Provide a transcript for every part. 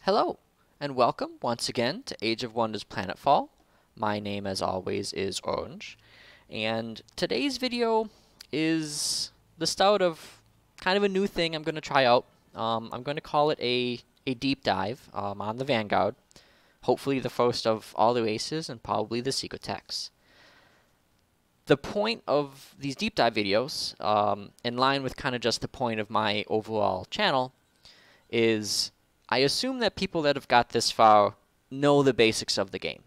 Hello, and welcome once again to Age of Wonders Planetfall. My name, as always, is Orange, and today's video is the start of kind of a new thing I'm going to try out. I'm going to call it a deep dive on the Vanguard, hopefully the first of all the races and probably the secret techs. The point of these deep dive videos, in line with kind of just the point of my overall channel, is I assume that people that have got this far know the basics of the game.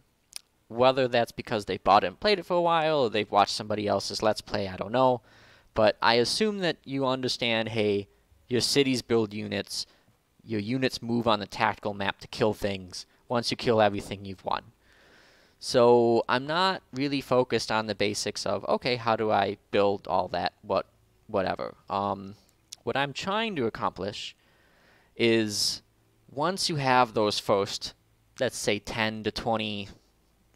Whether that's because they bought it and played it for a while, or they've watched somebody else's Let's Play, I don't know. But I assume that you understand, hey, your cities build units, your units move on the tactical map to kill things. Once you kill everything, you've won. So I'm not really focused on the basics of, okay, how do I build all that, whatever. What I'm trying to accomplish is once you have those first, let's say 10 to 20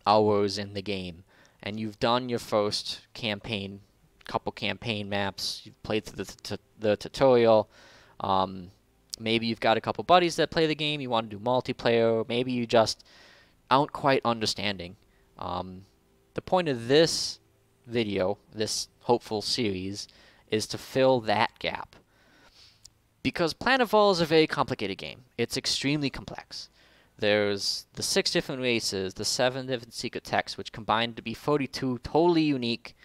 hours in the game, and you've done your first campaign, couple campaign maps, you've played through the tutorial, maybe you've got a couple buddies that play the game, you want to do multiplayer, maybe you just aren't quite understanding. The point of this video, this hopeful series, is to fill that gap. Because Planetfall is a very complicated game. It's extremely complex. There's the 6 different races, the 7 different secret techs, which combine to be 42 totally unique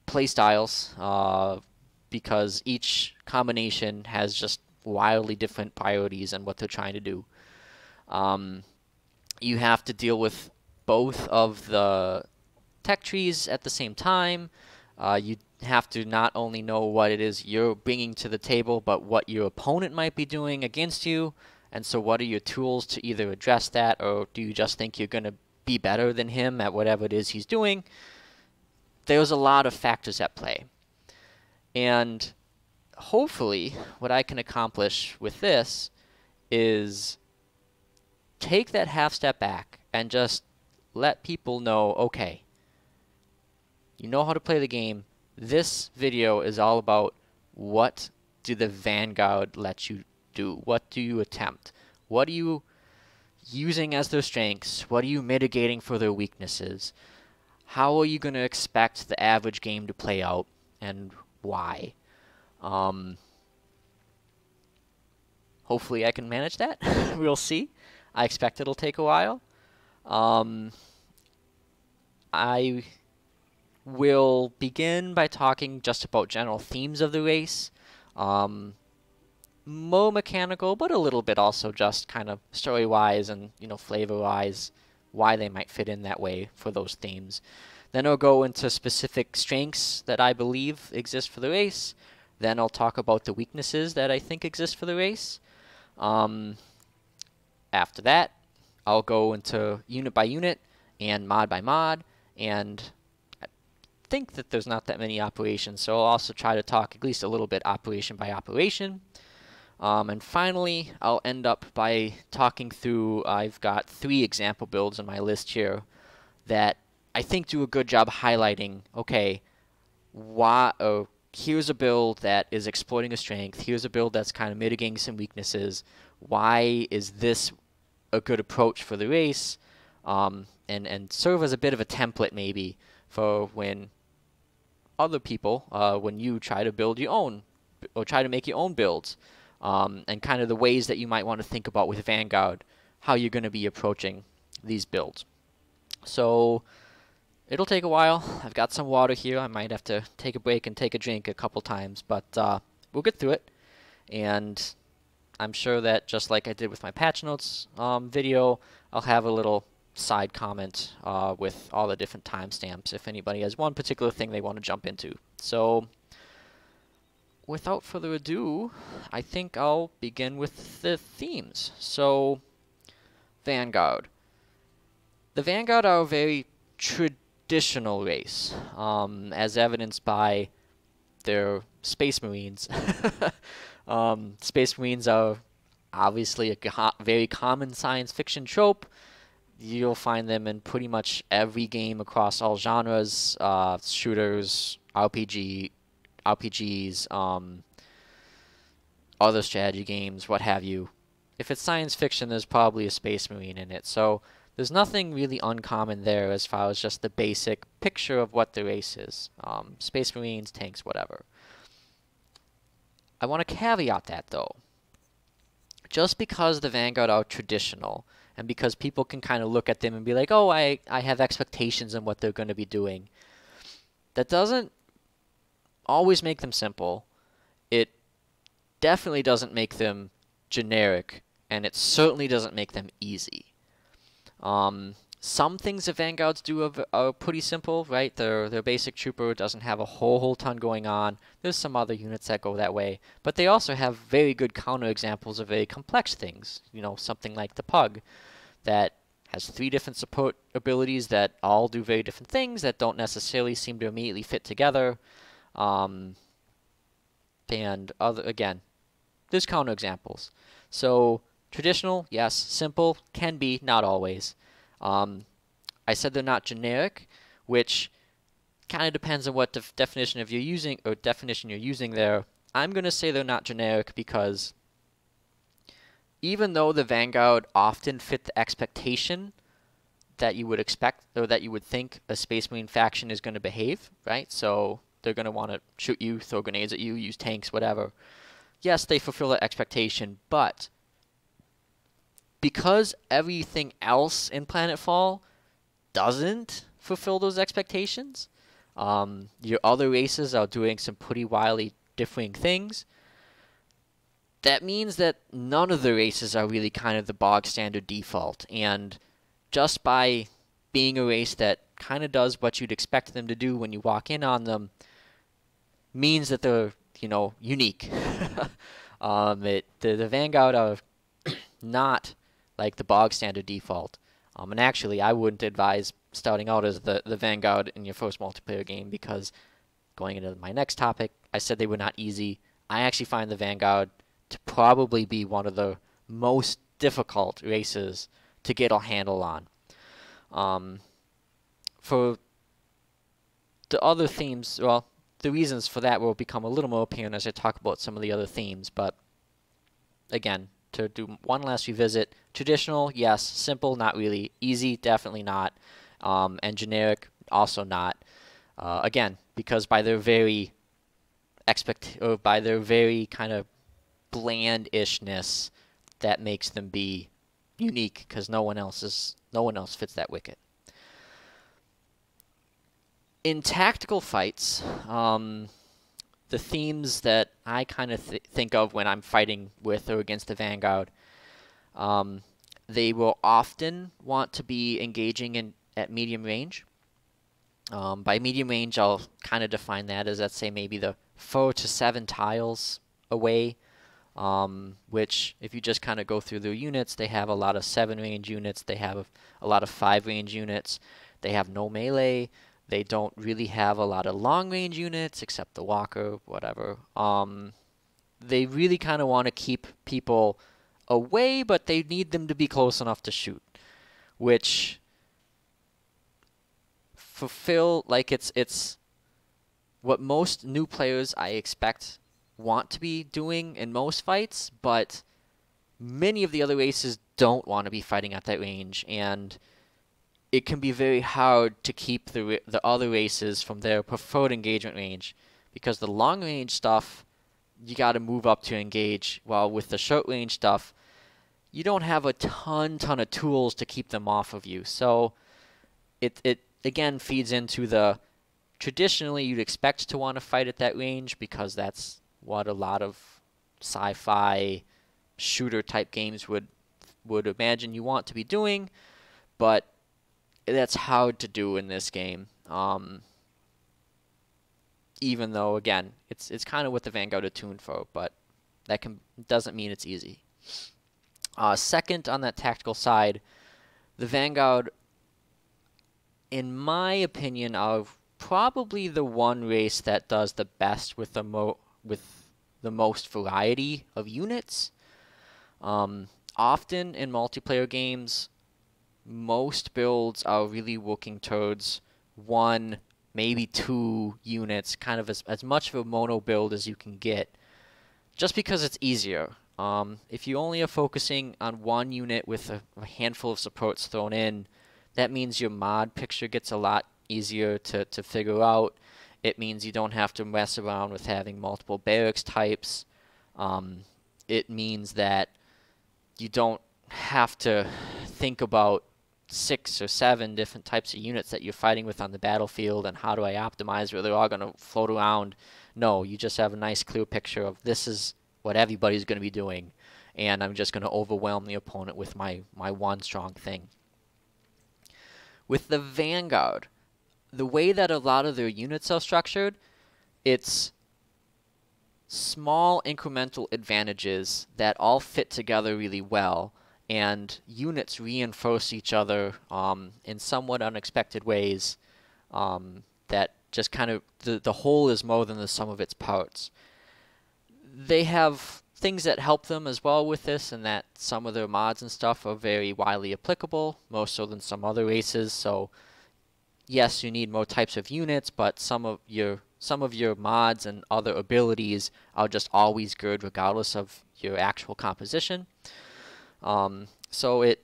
playstyles, because each combination has just wildly different priorities and what they're trying to do. You have to deal with both of the tech trees at the same time. You have to not only know what it is you're bringing to the table, but what your opponent might be doing against you. And so what are your tools to either address that, or do you just think you're going to be better than him at whatever it is he's doing? There's a lot of factors at play. And hopefully what I can accomplish with this is take that half step back and just let people know, okay, you know how to play the game. This video is all about what do the Vanguard let you do? What do you attempt? What are you using as their strengths? What are you mitigating for their weaknesses? How are you going to expect the average game to play out, and why? Hopefully I can manage that. We'll see. I expect it'll take a while. I will begin by talking just about general themes of the race. More mechanical, but a little bit also just kind of story-wise and, flavor-wise, why they might fit in that way for those themes. Then I'll go into specific strengths that I believe exist for the race. Then I'll talk about the weaknesses that I think exist for the race. After that, I'll go into unit by unit and mod by mod, and think that there's not that many operations, so I'll also try to talk at least a little bit operation by operation. And finally, I'll end up by talking through, I've got 3 example builds on my list here that I think do a good job highlighting, okay, here's a build that is exploiting a strength, here's a build that's kind of mitigating some weaknesses, why is this a good approach for the race, and serve as a bit of a template maybe for when other people, when you try to build your own, or try to make your own builds, and kind of the ways that you might want to think about with Vanguard, how you're going to be approaching these builds. So it'll take a while. I've got some water here. I might have to take a break and take a drink a couple times, but we'll get through it. And I'm sure that just like I did with my patch notes video, I'll have a little side comment with all the different timestamps if anybody has one particular thing they want to jump into. So without further ado, I think I'll begin with the themes. So Vanguard. The Vanguard are a very traditional race, as evidenced by their Space Marines. Space Marines are obviously a very common science fiction trope. You'll find them in pretty much every game across all genres, shooters, RPGs, other strategy games, what have you. if it's science fiction, there's probably a Space Marine in it. So there's nothing really uncommon there as far as just the basic picture of what the race is. Space Marines, tanks, whatever. I want to caveat that, though. Just because the Vanguard are traditional, and because people can kind of look at them and be like, oh, I have expectations on what they're going to be doing, that doesn't always make them simple. It definitely doesn't make them generic, and it certainly doesn't make them easy. Some things the Vanguards do are pretty simple, right? Their basic trooper doesn't have a whole ton going on. There's some other units that go that way, but they also have very good counterexamples of very complex things. You know, something like the Pug that has 3 different support abilities that all do very different things that don't necessarily seem to immediately fit together. And again, there's counterexamples. So traditional, yes. Simple, can be, not always. I said they're not generic, which kind of depends on what definition you're using there. I'm going to say they're not generic because even though the Vanguard often fit the expectation that you would expect, or that you would think a Space Marine faction is going to behave, right? So they're going to want to shoot you, throw grenades at you, use tanks, whatever. Yes, they fulfill that expectation, but because everything else in Planetfall doesn't fulfill those expectations, your other races are doing some pretty wildly differing things. That means that none of the races are really kind of the bog standard default, and just by being a race that kind of does what you'd expect them to do when you walk in on them means that they're, you know, unique. The Vanguard are not like the bog standard default. And actually, I wouldn't advise starting out as the Vanguard in your first multiplayer game, because going into my next topic, I said they were not easy. I actually find the Vanguard to probably be one of the most difficult races to get a handle on. For the other themes, well, the reasons for that will become a little more apparent as I talk about some of the other themes, but again, to do one last revisit, traditional, yes. Simple, not really. Easy, definitely not. And generic, also not. Again, because by their very kind of bland-ishness, that makes them be unique, because no one else fits that wicket. In tactical fights, the themes that I kind of think of when I'm fighting with or against the Vanguard, they will often want to be engaging at medium range. By medium range, I'll kind of define that as, let's say, maybe the 4 to 7 tiles away, which, if you just kind of go through their units, they have a lot of 7 range units, they have a lot of 5 range units, they have no melee, they don't really have a lot of long range units except the walker, whatever. They really kind of want to keep people away, but they need them to be close enough to shoot, which fulfill, like, it's what most new players, I expect, want to be doing in most fights, but many of the other races don't want to be fighting at that range, and it can be very hard to keep the other races from their preferred engagement range, because the long range stuff you got to move up to engage, while with the short range stuff you don't have a ton of tools to keep them off of you. So it again feeds into the traditionally you'd expect to want to fight at that range, because that's what a lot of sci-fi shooter type games would imagine you want to be doing, but that's hard to do in this game. Even though, again, it's kind of what the Vanguard are tuned for, but that doesn't mean it's easy. Second, on that tactical side, the Vanguard, in my opinion, are probably the one race that does the best with the most variety of units. Often in multiplayer games, most builds are really working towards 1, maybe 2 units, kind of as much of a mono build as you can get, just because it's easier. If you only are focusing on one unit with a handful of supports thrown in, that means your mod picture gets a lot easier to figure out. It means you don't have to mess around with having multiple barracks types. It means that you don't have to think about 6 or 7 different types of units that you're fighting with on the battlefield and how do I optimize where they're all going to float around. No, you just have a nice clear picture of this is what everybody's going to be doing, and I'm just going to overwhelm the opponent with my one strong thing. With the Vanguard, the way that a lot of their units are structured, it's small incremental advantages that all fit together really well, and units reinforce each other in somewhat unexpected ways that just kind of, the whole is more than the sum of its parts. They have things that help them as well with this, and that some of their mods and stuff are very widely applicable, more so than some other races. So yes, you need more types of units, but some of your mods and other abilities are just always good regardless of your actual composition. So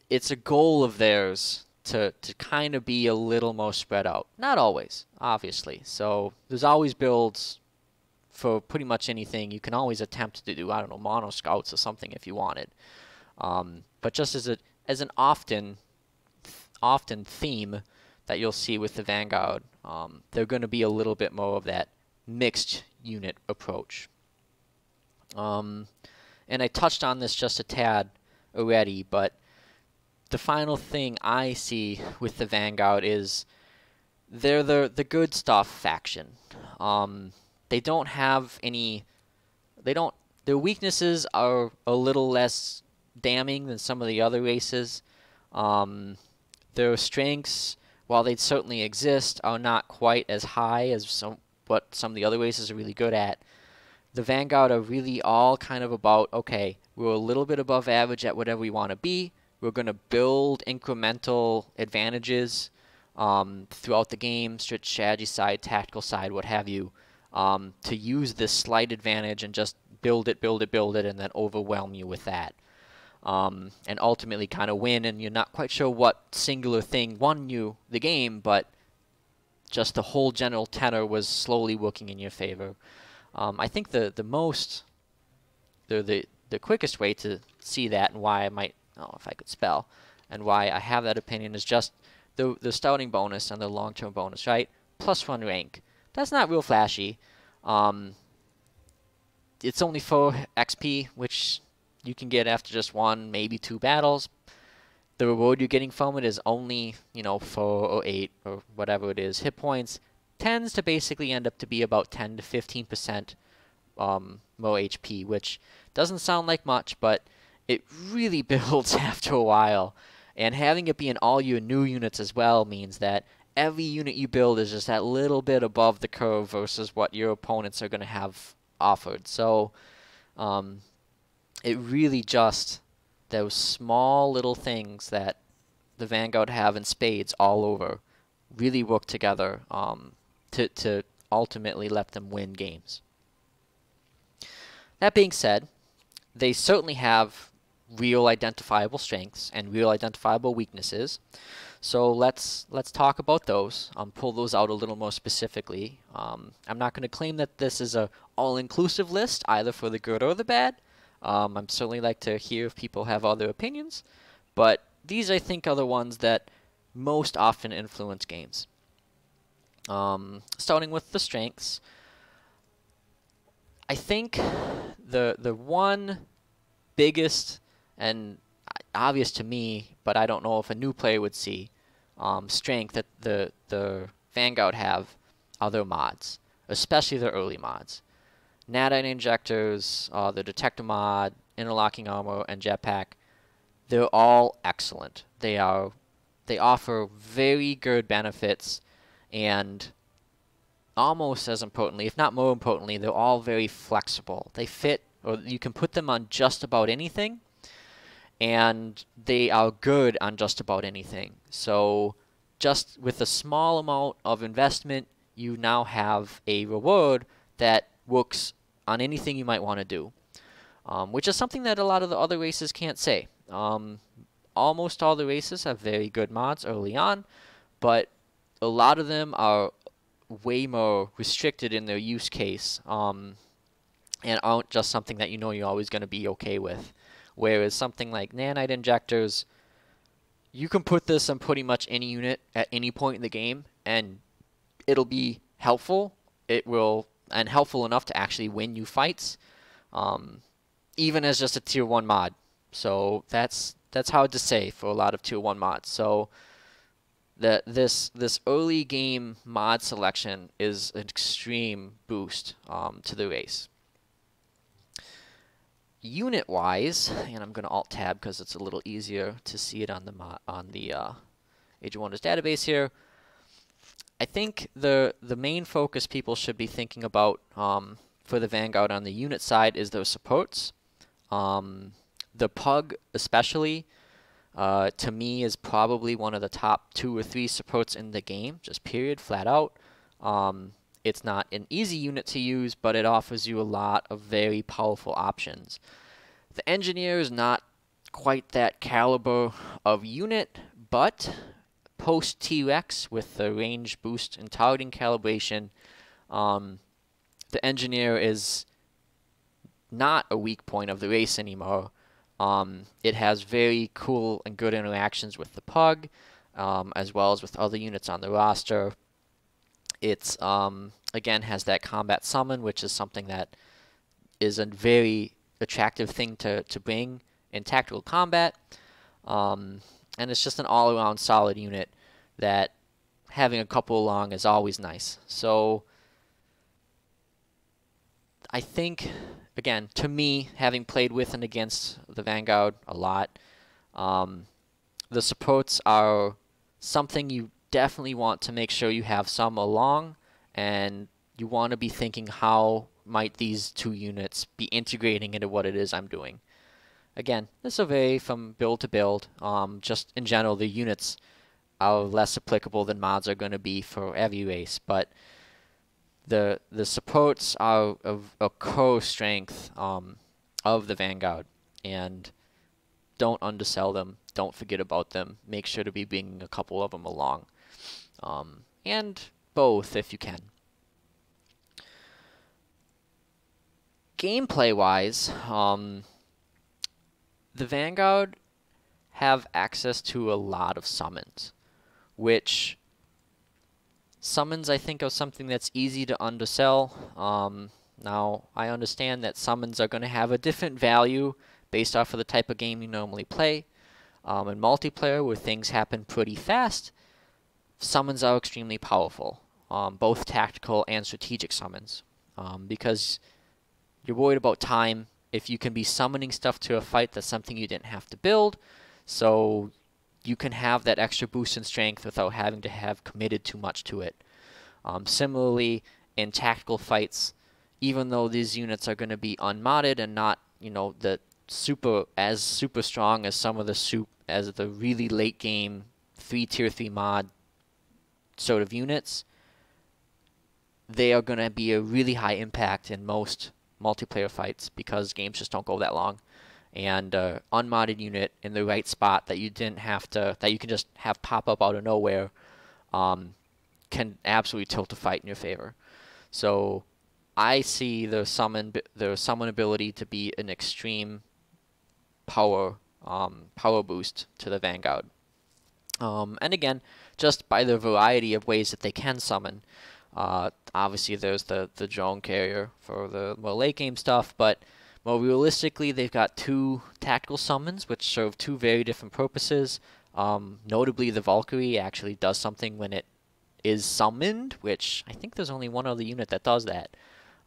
it's a goal of theirs to kind of be a little more spread out. Not always, obviously. So there's always builds for pretty much anything. You can always attempt to do, I don't know, mono scouts or something if you wanted. But just as an often theme that you'll see with the Vanguard, they're going to be a little bit more of that mixed unit approach. And I touched on this just a tad already, but the final thing I see with the Vanguard is they're the good stuff faction. They don't have any, their weaknesses are a little less damning than some of the other races. Their strengths, while they certainly exist, are not quite as high as what some of the other races are really good at. The Vanguard are really all kind of about, okay, we're a little bit above average at whatever we want to be. We're going to build incremental advantages throughout the game, strategy side, tactical side, what have you, to use this slight advantage and just build it, and then overwhelm you with that. And ultimately kind of win, and you're not quite sure what singular thing won you the game, but just the whole general tenor was slowly working in your favor. I think the quickest way to see that, and why I might, oh, if I could spell, and why I have that opinion is just the starting bonus and the long-term bonus, right? +1 rank. That's not real flashy. It's only 4 XP, which you can get after just 1, maybe 2 battles. The reward you're getting from it is only, 4 or 8 or whatever it is. Hit points tends to basically end up to be about 10 to 15% more HP, which doesn't sound like much, but it really builds after a while. And having it be in all your new units as well means that every unit you build is just that little bit above the curve versus what your opponents are going to have offered. So it really just, those small little things that the Vanguard have in spades all over really work together to ultimately let them win games. That being said, they certainly have real identifiable strengths and real identifiable weaknesses. So let's talk about those, pull those out a little more specifically. I'm not going to claim that this is a all-inclusive list, either for the good or the bad. I'd certainly like to hear if people have other opinions, but these I think are the ones that most often influence games. Starting with the strengths, I think the one biggest and obvious to me, but I don't know if a new player would see, strength that the Vanguard have are their mods, especially their early mods. Nadite injectors, the detector mod, interlocking armor, and jetpack, they're all excellent. They offer very good benefits, and almost as importantly, if not more importantly, they're all very flexible. They fit, or you can put them on just about anything, and they are good on just about anything. So just with a small amount of investment, you now have a reward that works on anything you might want to do. which is something that a lot of the other races can't say. Almost all the races have very good mods early on, but a lot of them are way more restricted in their use case, and aren't just something that you know you're always going to be okay with. Whereas something like nanite injectors, you can put this on pretty much any unit at any point in the game, and it'll be helpful. It will, and helpful enough to actually win you fights, even as just a tier 1 mod. So that's hard to say for a lot of tier 1 mods. So this early game mod selection is an extreme boost to the race. Unit-wise, and I'm going to Alt-Tab because it's a little easier to see it on the Age of Wonders database here. I think the main focus people should be thinking about for the Vanguard on the unit side is those supports. The Pug especially, to me, is probably one of the top 2 or 3 supports in the game, just period, flat out. It's not an easy unit to use, but it offers you a lot of very powerful options. The Engineer is not quite that caliber of unit, but post T-Rex with the range boost and targeting calibration, the Engineer is not a weak point of the race anymore. It has very cool and good interactions with the Pug, as well as with other units on the roster. It's again has that combat summon, which is something that is a very attractive thing to bring in tactical combat, and it's just an all-around solid unit that having a couple along is always nice. So I think, again, to me, having played with and against the Vanguard a lot, the supports are something you definitely want to make sure you have some along, and you want to be thinking, how might these 2 units be integrating into what it is I'm doing? Again, this will vary from build to build. Just in general, the units are less applicable than mods are going to be for every race, but the supports are a core strength of the Vanguard, and don't undersell them. Don't forget about them. Make sure to be bringing a couple of them along. And both if you can. Gameplay-wise, the Vanguard have access to a lot of summons, which summons I think are something that's easy to undersell. Now, I understand that summons are going to have a different value based off of the type of game you normally play. In multiplayer, where things happen pretty fast, summons are extremely powerful, both tactical and strategic summons, because you're worried about time. If you can be summoning stuff to a fight, that's something you didn't have to build, so you can have that extra boost in strength without having to have committed too much to it. Similarly, in tactical fights, even though these units are going to be unmodded and not, super strong as some of the really late game 3 tier 3 mod sort of units, they are going to be a really high impact in most multiplayer fights because games just don't go that long. And unmodded unit in the right spot that you didn't have to, that you can just have pop up out of nowhere, can absolutely tilt a fight in your favor. So I see the summon ability to be an extreme power boost to the Vanguard. And again, just by the variety of ways that they can summon. Obviously, there's the drone carrier for the more late game stuff, but more realistically, they've got 2 tactical summons which serve 2 very different purposes. Notably, the Valkyrie actually does something when it is summoned, which I think there's only one other unit that does that.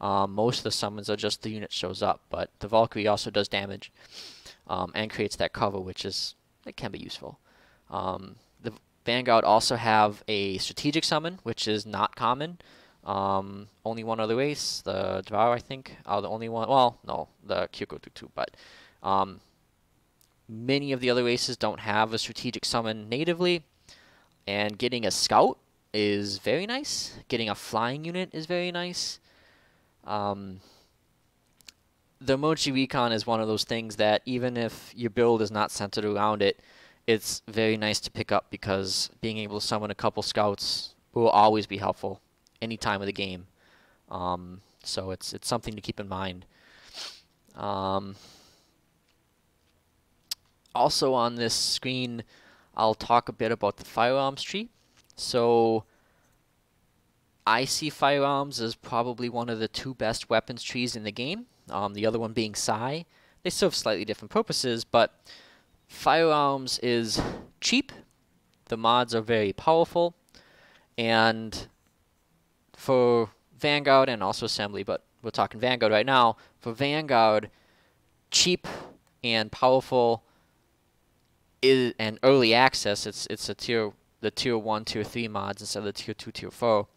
Most of the summons are just the unit shows up, but the Valkyrie also does damage and creates that cover, which it can be useful. The Vanguard also have a strategic summon, which is not common. Only one other race, the Dvar, I think, are the only one. Well, no, the Kyoko do too, but many of the other races don't have a strategic summon natively, and getting a scout is very nice. Getting a flying unit is very nice. The the Emoji Recon is one of those things that even if your build is not centered around it, it's very nice to pick up because being able to summon a couple scouts will always be helpful any time of the game. So it's something to keep in mind. Also on this screen, I'll talk a bit about the firearms tree. So I see firearms as probably one of the two best weapons trees in the game. The other one being Psi. They serve slightly different purposes, but firearms is cheap. The mods are very powerful, and for Vanguard and also Assembly, but we're talking Vanguard right now. For Vanguard, cheap and powerful is and early access. It's the tier 1, tier 3 mods instead of the tier 2, tier 4.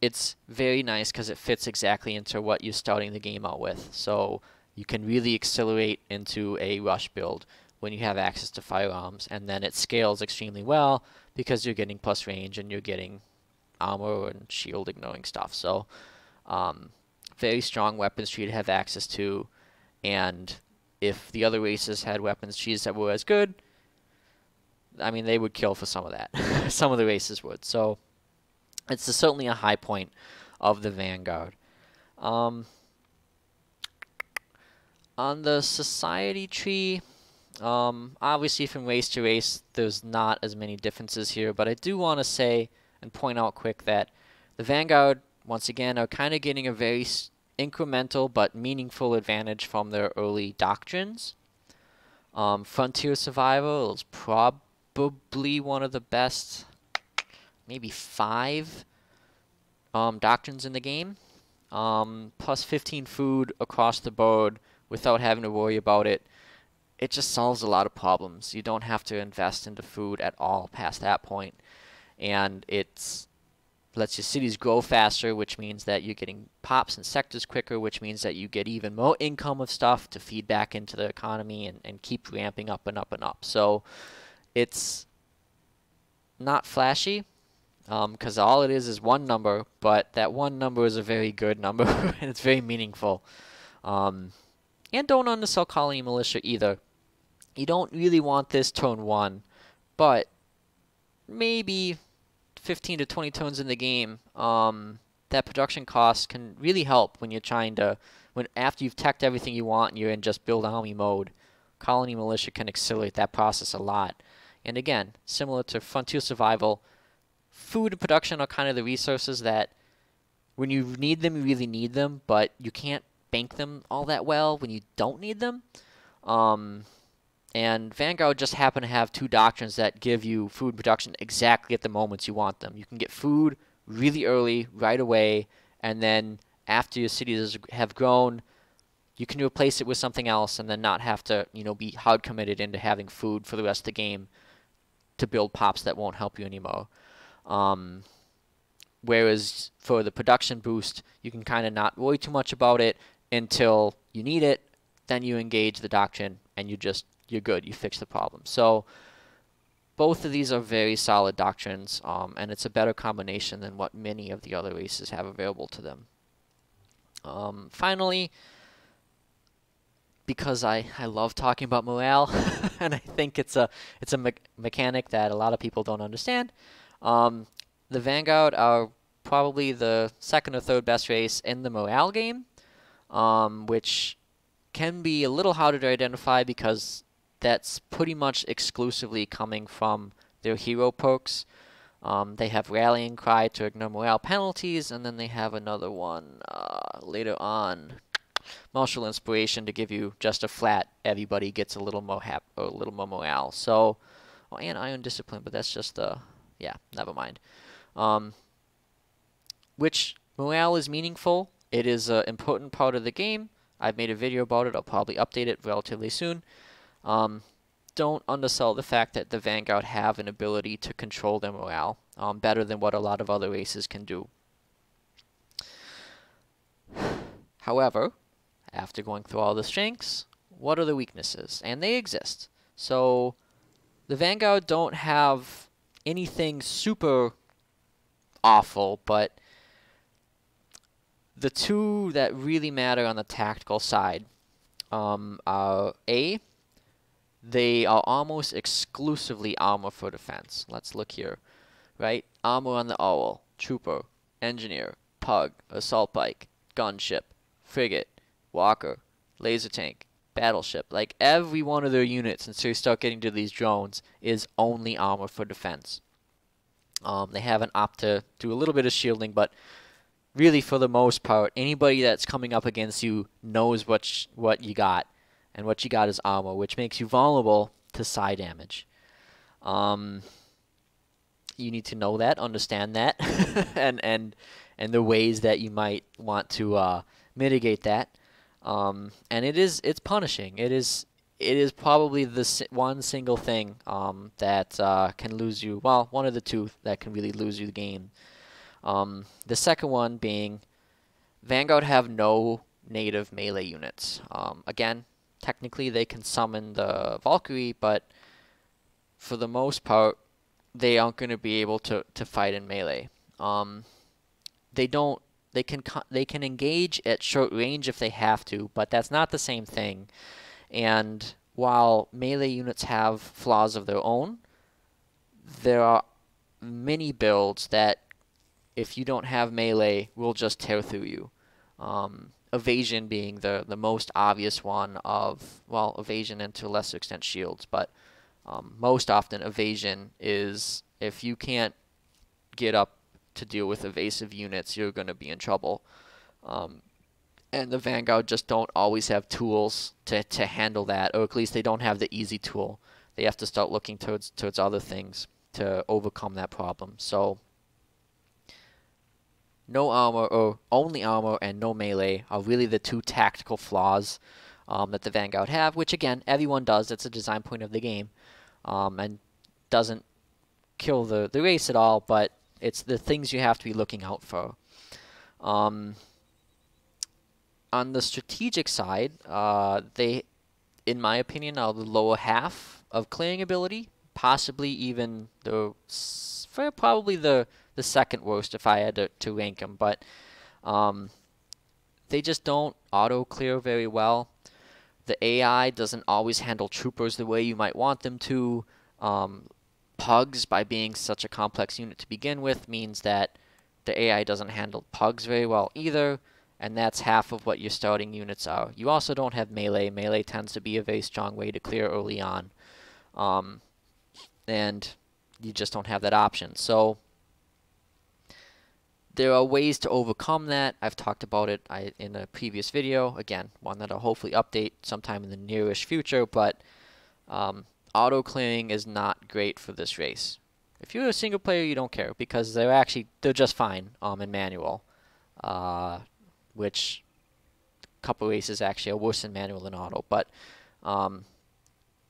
It's very nice because it fits exactly into what you're starting the game out with. So you can really accelerate into a rush build when you have access to firearms, and then it scales extremely well because you're getting plus range and you're getting armor and shield ignoring stuff. So very strong weapons tree to have access to, and if the other races had weapons trees that were as good, I mean, they would kill for some of that. Some of the races would. So it's certainly a high point of the Vanguard. On the society tree, obviously from race to race, there's not as many differences here, but I do want to say and point out quick that the Vanguard, once again, are kind of getting a very incremental but meaningful advantage from their early doctrines. Frontier Survival is probably one of the best, maybe 5 doctrines in the game. Plus 15 food across the board without having to worry about it. It just solves a lot of problems. You don't have to invest into food at all past that point. And it lets your cities grow faster, which means that you're getting pops and sectors quicker, which means that you get even more income of stuff to feed back into the economy and keep ramping up and up and up. So it's not flashy, because all it is one number, but that one number is a very good number, and it's very meaningful. And don't undersell Colony Militia either. You don't really want this turn 1, but maybe 15 to 20 turns in the game, that production cost can really help when you're trying to, after you've teched everything you want and you're in just build army mode. Colony Militia can accelerate that process a lot. And again, similar to Frontier Survival, food and production are kind of the resources that when you need them, you really need them, but you can't bank them all that well when you don't need them. And Vanguard just happen to have 2 doctrines that give you food production exactly at the moments you want them. You can get food really early, right away, and then after your cities have grown, you can replace it with something else and then not have to, be hard committed into having food for the rest of the game to build pops that won't help you anymore. Whereas for the production boost, you can kind of not worry too much about it until you need it. Then you engage the doctrine and you're good. You fix the problem. So both of these are very solid doctrines, and it's a better combination than what many of the other races have available to them. Finally, because I love talking about morale, and I think it's a mechanic that a lot of people don't understand. The Vanguard are probably the 2nd or 3rd best race in the morale game, which can be a little harder to identify because that's pretty much exclusively coming from their hero perks. They have Rallying Cry to ignore morale penalties, and then they have another one later on, Martial Inspiration, to give you just a flat, everybody gets a little more a little more morale. So, and Iron Discipline, but that's just yeah, never mind. Which morale is meaningful. It is an important part of the game. I've made a video about it. I'll probably update it relatively soon. Don't undersell the fact that the Vanguard have an ability to control their morale better than what a lot of other races can do. However, after going through all the strengths, what are the weaknesses? And they exist. So the Vanguard don't have anything super awful, but The two that really matter on the tactical side are A, they are almost exclusively armor for defense. Let's look here, right? Armor on the owl, trooper, engineer, pug, assault bike, gunship, frigate, walker, laser tank, battleship. Like every one of their units, until you start getting to these drones, is only armor for defense. They have an op to do a little bit of shielding, but really for the most part, anybody that's coming up against you knows what you got, and what you got is armor, which makes you vulnerable to psi damage. You need to know that, understand that, and the ways that you might want to mitigate that. And it's punishing. It is probably the one single thing that can lose you. Well, one of the two that can really lose you the game. The second one being Vanguard have no native melee units. Again, technically they can summon the Valkyrie, but for the most part, they aren't going to be able to fight in melee. They can engage at short range if they have to, but that's not the same thing. And while melee units have flaws of their own, there are many builds that, if you don't have melee, will just tear through you. Evasion being the most obvious one of, well, evasion and to a lesser extent shields, but most often evasion is, if you can't get up to deal with evasive units, you're going to be in trouble. And the Vanguard just don't always have tools to handle that, or at least they don't have the easy tool. They have to start looking towards other things to overcome that problem. So no armor, or only armor and no melee, are really the two tactical flaws that the Vanguard have, which again, everyone does. It's a design point of the game, and doesn't kill the race at all, but it's the things you have to be looking out for. On the strategic side, they, in my opinion, are the lower half of clearing ability, possibly even probably the second worst if I had to rank them, but they just don't auto-clear very well. The AI doesn't always handle troopers the way you might want them to. Pugs, by being such a complex unit to begin with, means that the AI doesn't handle pugs very well either, and that's half of what your starting units are. You also don't have melee. Melee tends to be a very strong way to clear early on, and you just don't have that option. So there are ways to overcome that. I've talked about it in a previous video. Again, one that I'll hopefully update sometime in the nearish future, but auto-clearing is not great for this race. If you're a single player, you don't care, because they're just fine in manual, which a couple races actually are worse in manual than auto. But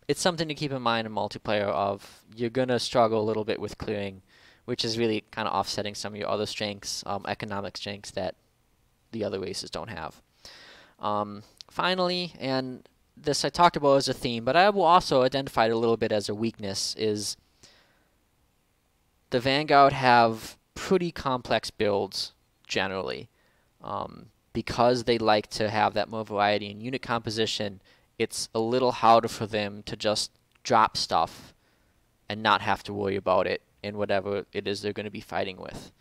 it's something to keep in mind in multiplayer of you're going to struggle a little bit with clearing, which is really kind of offsetting some of your other strengths, economic strengths that the other races don't have. Finally, and this I talked about as a theme, but I will also identify it a little bit as a weakness, is the Vanguard have pretty complex builds generally. Because they like to have that more variety in unit composition, it's a little harder for them to just drop stuff and not have to worry about it in whatever it is they're going to be fighting with.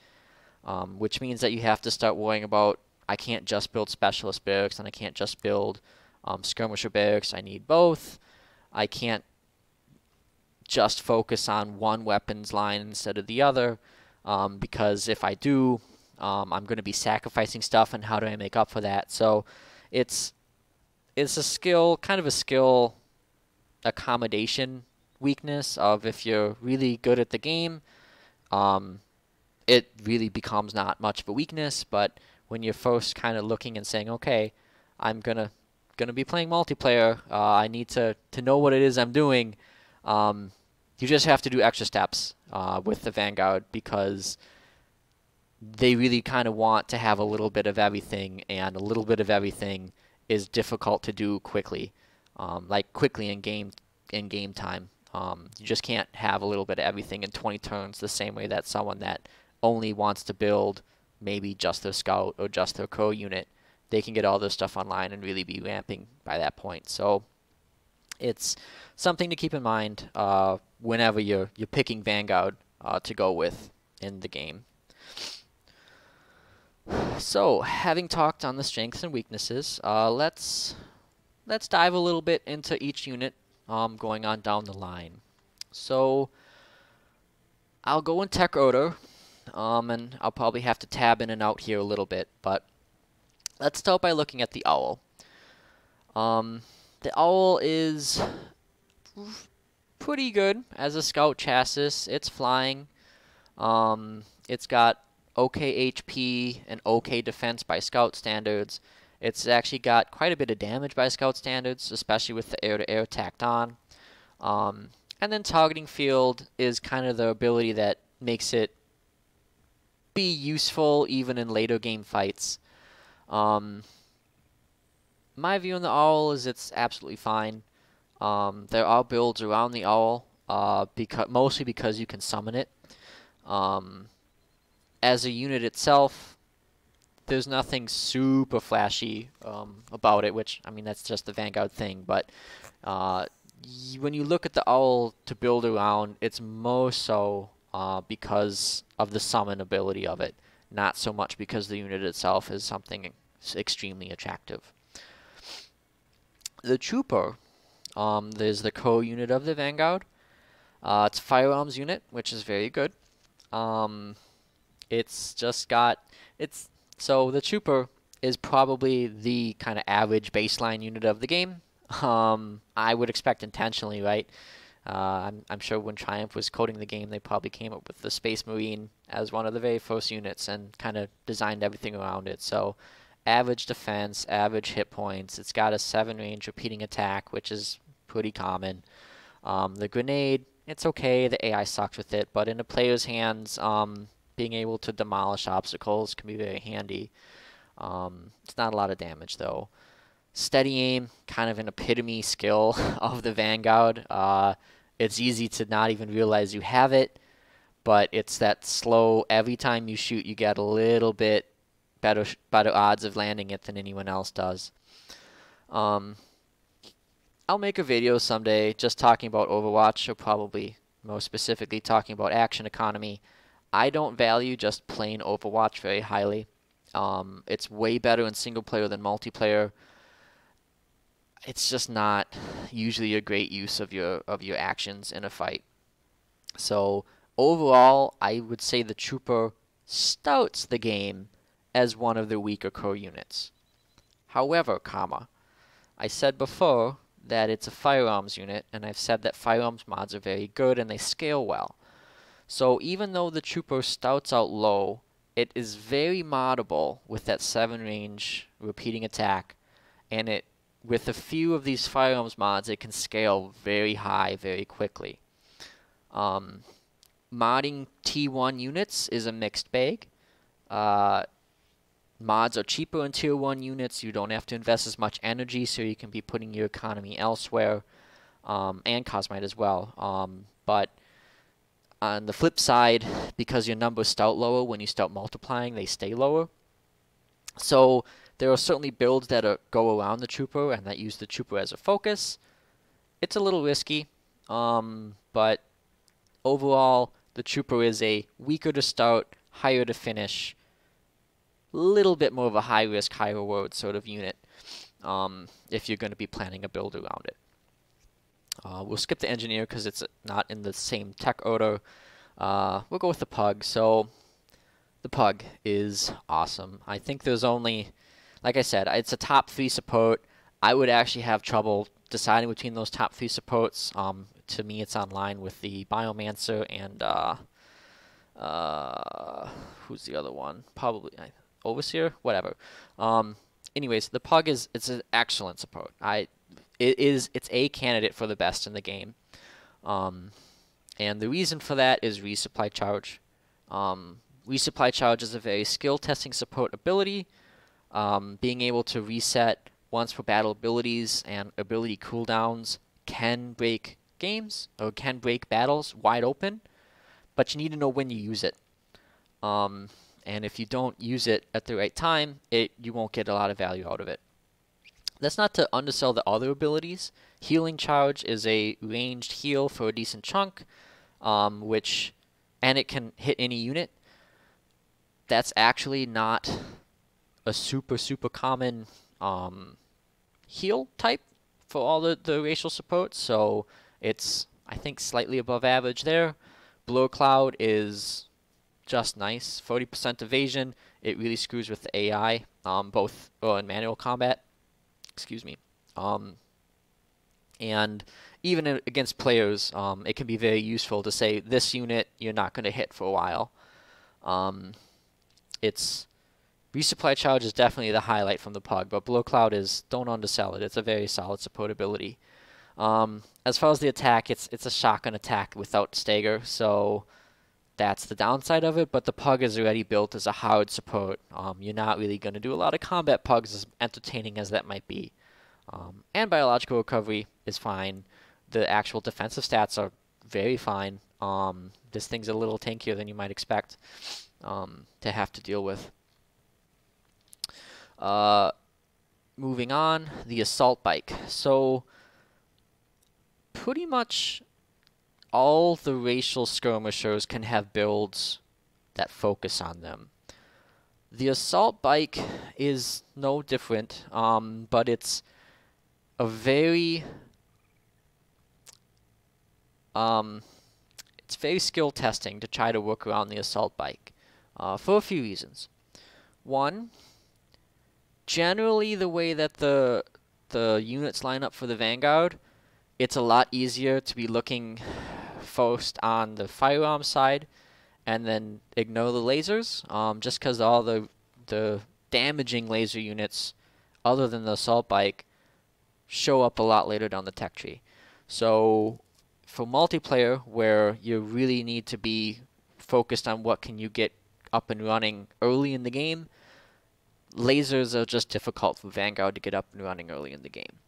Which means that you have to start worrying about, I can't just build specialist barracks, and I can't just build skirmisher barracks. I need both. I can't just focus on one weapons line instead of the other, because if I do, I'm going to be sacrificing stuff, and how do I make up for that? So it's a skill, kind of a skill accommodation weakness of, if you're really good at the game, it really becomes not much of a weakness. But when you're first kind of looking and saying, okay, I'm gonna be playing multiplayer, I need to know what it is I'm doing, you just have to do extra steps with the Vanguard, because they really kind of want to have a little bit of everything, and a little bit of everything is difficult to do quickly, like quickly in game time. You just can't have a little bit of everything in 20 turns the same way that someone that only wants to build maybe just their scout or just their co unit, they can get all their stuff online and really be ramping by that point. So it's something to keep in mind whenever you're picking Vanguard to go with in the game. So, having talked on the strengths and weaknesses, let's dive a little bit into each unit going on down the line. So, I'll go in tech order, and I'll probably have to tab in and out here a little bit, but let's start by looking at the Owl. The Owl is pretty good as a scout chassis. It's flying. It's got okay HP and okay defense by scout standards. It's actually got quite a bit of damage by scout standards, especially with the air-to-air tacked on. And then targeting field is kind of the ability that makes it be useful even in later game fights. My view on the Owl is it's absolutely fine. There are builds around the Owl, mostly because you can summon it. As a unit itself, there's nothing super flashy about it, which, I mean, that's just the Vanguard thing, but when you look at the Owl to build around, it's more so because of the summon ability of it, not so much because the unit itself is something extremely attractive. The Trooper, there's the co-unit of the Vanguard. It's a firearms unit, which is very good. It's just got, so the Trooper is probably the kind of average baseline unit of the game. I would expect intentionally, right? I'm sure when Triumph was coding the game, they probably came up with the Space Marine as one of the very first units and kind of designed everything around it. So average defense, average hit points. It's got a 7 range repeating attack, which is pretty common. The grenade, it's okay. The AI sucks with it, but in a player's hands, being able to demolish obstacles can be very handy. It's not a lot of damage though. Steady aim, kind of an epitome skill of the Vanguard. It's easy to not even realize you have it, but it's that slow, every time you shoot you get a little bit better odds of landing it than anyone else does. I'll make a video someday just talking about Overwatch, or probably more specifically talking about action economy. I don't value just plain Overwatch very highly. It's way better in single player than multiplayer. It's just not usually a great use of your actions in a fight. So overall, I would say the Trooper starts the game as one of the weaker core units. However, I said before that it's a firearms unit, and I've said that firearms mods are very good and they scale well. So even though the Trooper starts out low, it is very moddable with that 7 range repeating attack, and with a few of these firearms mods, it can scale very high very quickly. Modding T1 units is a mixed bag. Mods are cheaper in Tier 1 units. You don't have to invest as much energy, so you can be putting your economy elsewhere, and Cosmite as well. But on the flip side, because your numbers start lower, when you start multiplying, they stay lower. So there are certainly builds that go around the Trooper and that use the Trooper as a focus. It's a little risky, but overall, the Trooper is a weaker to start, higher to finish, little bit more of a high risk, high reward sort of unit if you're going to be planning a build around it. We'll skip the Engineer because it's not in the same tech order. We'll go with the Pug. So the Pug is awesome. I think there's only, like I said, it's a top 3 support. I would actually have trouble deciding between those top 3 supports. To me, it's on line with the Biomancer and who's the other one? Probably Overseer, whatever. Anyways, the Pug it's an excellent support. It's a candidate for the best in the game. And the reason for that is resupply charge. Resupply charge is a very skill testing support ability. Being able to reset once per battle abilities and ability cooldowns can break games or can break battles wide open, but you need to know when you use it. And and if you don't use it at the right time, you won't get a lot of value out of it. That's not to undersell the other abilities. Healing Charge is a ranged heal for a decent chunk, and it can hit any unit. That's actually not a super common heal type for all the racial support, so it's, I think, slightly above average there. Blow Cloud is just nice. 40% evasion. It really screws with the AI, both in manual combat. Excuse me. And even against players, it can be very useful to say, this unit you're not going to hit for a while. Resupply Charge is definitely the highlight from the Pug, but Blow Cloud is, don't undersell it. It's a very solid support ability. As far as the attack, it's a shotgun attack without stagger, so that's the downside of it, but the Pug is already built as a hard support. You're not really going to do a lot of combat Pugs, as entertaining as that might be. And Biological Recovery is fine. The actual defensive stats are very fine. This thing's a little tankier than you might expect to have to deal with. Moving on, the Assault Bike. So pretty much all the racial skirmishers can have builds that focus on them. The Assault Bike is no different, but it's a very it's very skill testing to try to work around the Assault Bike for a few reasons. One, generally the way that the units line up for the Vanguard, it's a lot easier to be looking first on the firearm side and then ignore the lasers, just because all the damaging laser units other than the Assault Bike show up a lot later down the tech tree. So for multiplayer, where you really need to be focused on what can you get up and running early in the game, lasers are just difficult for Vanguard to get up and running early in the game.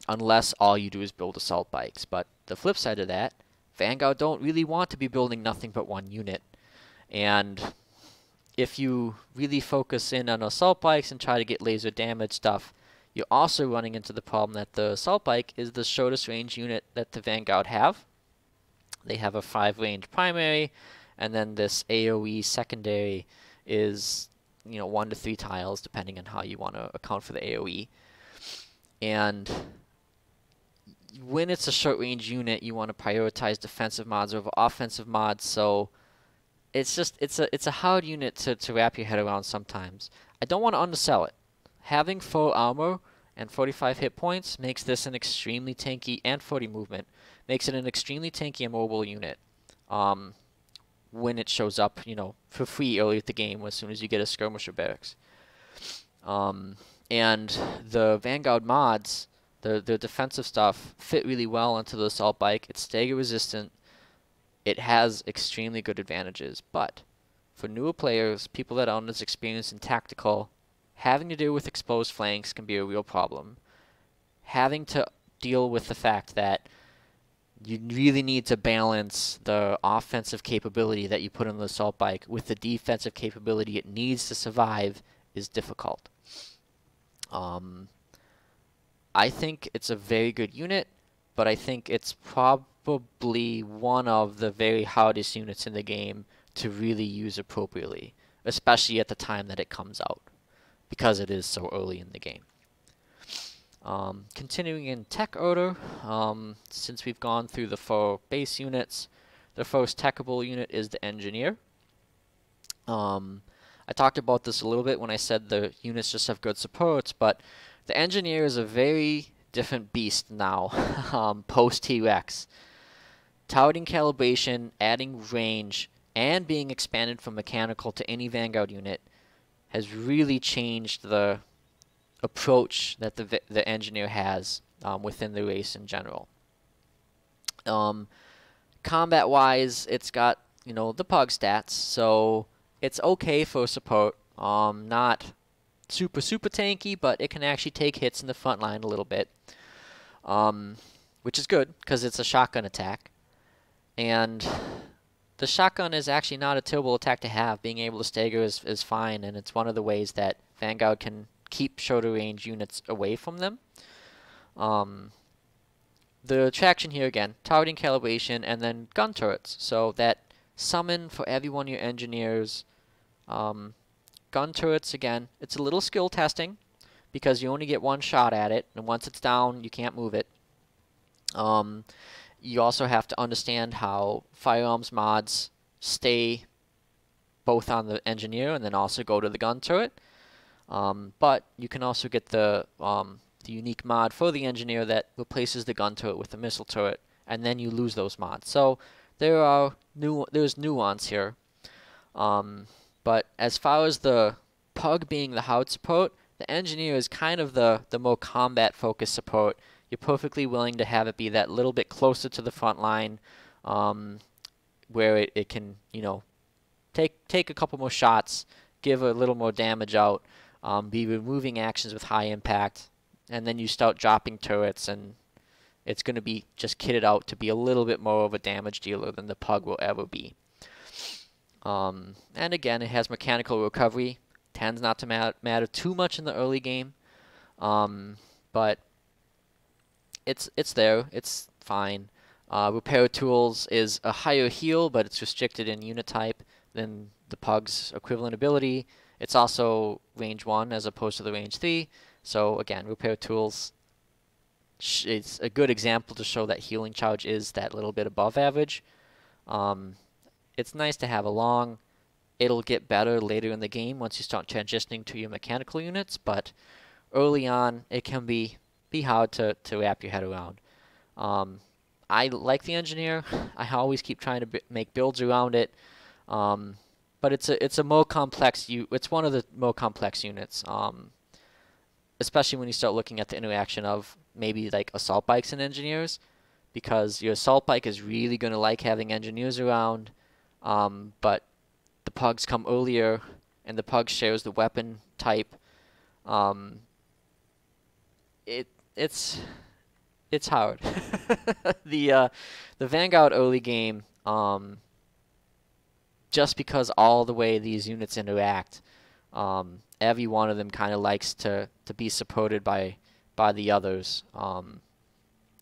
Unless all you do is build Assault Bikes. But the flip side of that, Vanguard don't really want to be building nothing but one unit. And if you really focus in on Assault Bikes and try to get laser damage stuff, you're also running into the problem that the Assault Bike is the shortest range unit that the Vanguard have. They have a 5 range primary, and then this AoE secondary is, 1 to 3 tiles, depending on how you want to account for the AoE. And when it's a short range unit, you want to prioritize defensive mods over offensive mods, so it's a hard unit to wrap your head around sometimes. I don't want to undersell it. Having full armor and 45 hit points makes this an extremely tanky, and 40 movement, makes it an extremely tanky and mobile unit. When it shows up, for free early at the game, as soon as you get a skirmisher barracks. And the Vanguard mods, the defensive stuff, fit really well into the Assault Bike. It's stagger resistant. It has extremely good advantages, but for newer players, people that aren't as experienced in tactical, having to deal with exposed flanks can be a real problem. Having to deal with the fact that you really need to balance the offensive capability that you put on the Assault Bike with the defensive capability it needs to survive is difficult. I think it's a very good unit, but I think it's probably one of the very hardest units in the game to really use appropriately, especially at the time that it comes out, because it is so early in the game. Continuing in tech order, since we've gone through the 4 base units, the first techable unit is the Engineer. I talked about this a little bit when I said the units just have good supports, but the Engineer is a very different beast now, post-T-Rex. Touting calibration, adding range, and being expanded from mechanical to any Vanguard unit has really changed the approach that the Engineer has within the race in general. Combat-wise, it's got, the Pug stats, so it's okay for support. Not super tanky, but it can actually take hits in the front line a little bit, which is good because it's a shotgun attack. And the shotgun is actually not a terrible attack to have. Being able to stagger is fine, and it's one of the ways that Vanguard can keep shorter range units away from them. The attraction here again, targeting calibration, and then gun turrets. So that summon for every one of your engineers. Gun turrets, again, it's a little skill testing because you only get one shot at it, and once it's down, you can't move it. You also have to understand how firearms mods stay both on the engineer and then also go to the gun turret. But you can also get the unique mod for the engineer that replaces the gun turret with the missile turret, and then you lose those mods. So there's nuance here. But as far as the Pug being the HUD support, the engineer is kind of the more combat focused support. You're perfectly willing to have it be that little bit closer to the front line, where it can, you know, take a couple more shots, give a little more damage out, be removing actions with high impact, and then you start dropping turrets, and it's going to be just kitted out to be a little bit more of a damage dealer than the Pug will ever be. And again, it has mechanical recovery. Tends not to matter too much in the early game, but it's there. It's fine. Repair tools is a higher heal, but it's restricted in unit type than the Pug's equivalent ability. It's also range 1 as opposed to the range 3. So again, repair tools, it's a good example to show that healing charge is that little bit above average. It's nice to have along. It'll get better later in the game once you start transitioning to your mechanical units, but early on it can be hard to wrap your head around. I like the engineer. I always keep trying to make builds around it, but it's a more complex. It's one of the more complex units, especially when you start looking at the interaction of maybe like assault bikes and engineers, because your assault bike is really going to like having engineers around, but the Pugs come earlier, and the Pug shares the weapon type. It's hard. The Vanguard early game, just because all the way these units interact, every one of them kind of likes to be supported by the others.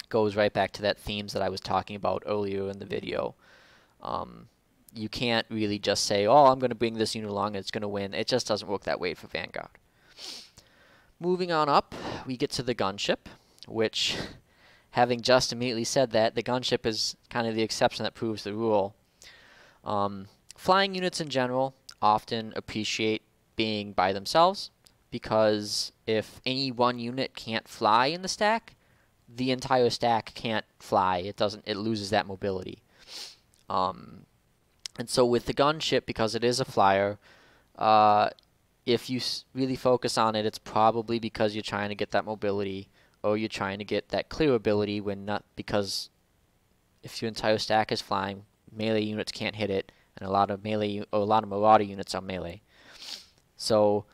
Goes right back to that themes that I was talking about earlier in the video. You can't really just say, oh, I'm going to bring this unit along and it's going to win. It just doesn't work that way for Vanguard. Moving on up, we get to the gunship, which, having just immediately said that, the gunship is kind of the exception that proves the rule. Flying units in general often appreciate being by themselves, because if any one unit can't fly in the stack, the entire stack can't fly. It loses that mobility. And so with the gunship, because it is a flyer, if you really focus on it, it's probably because you're trying to get that mobility, or you're trying to get that clear ability, when not, because if your entire stack is flying, melee units can't hit it, and a lot of marauder units are melee. So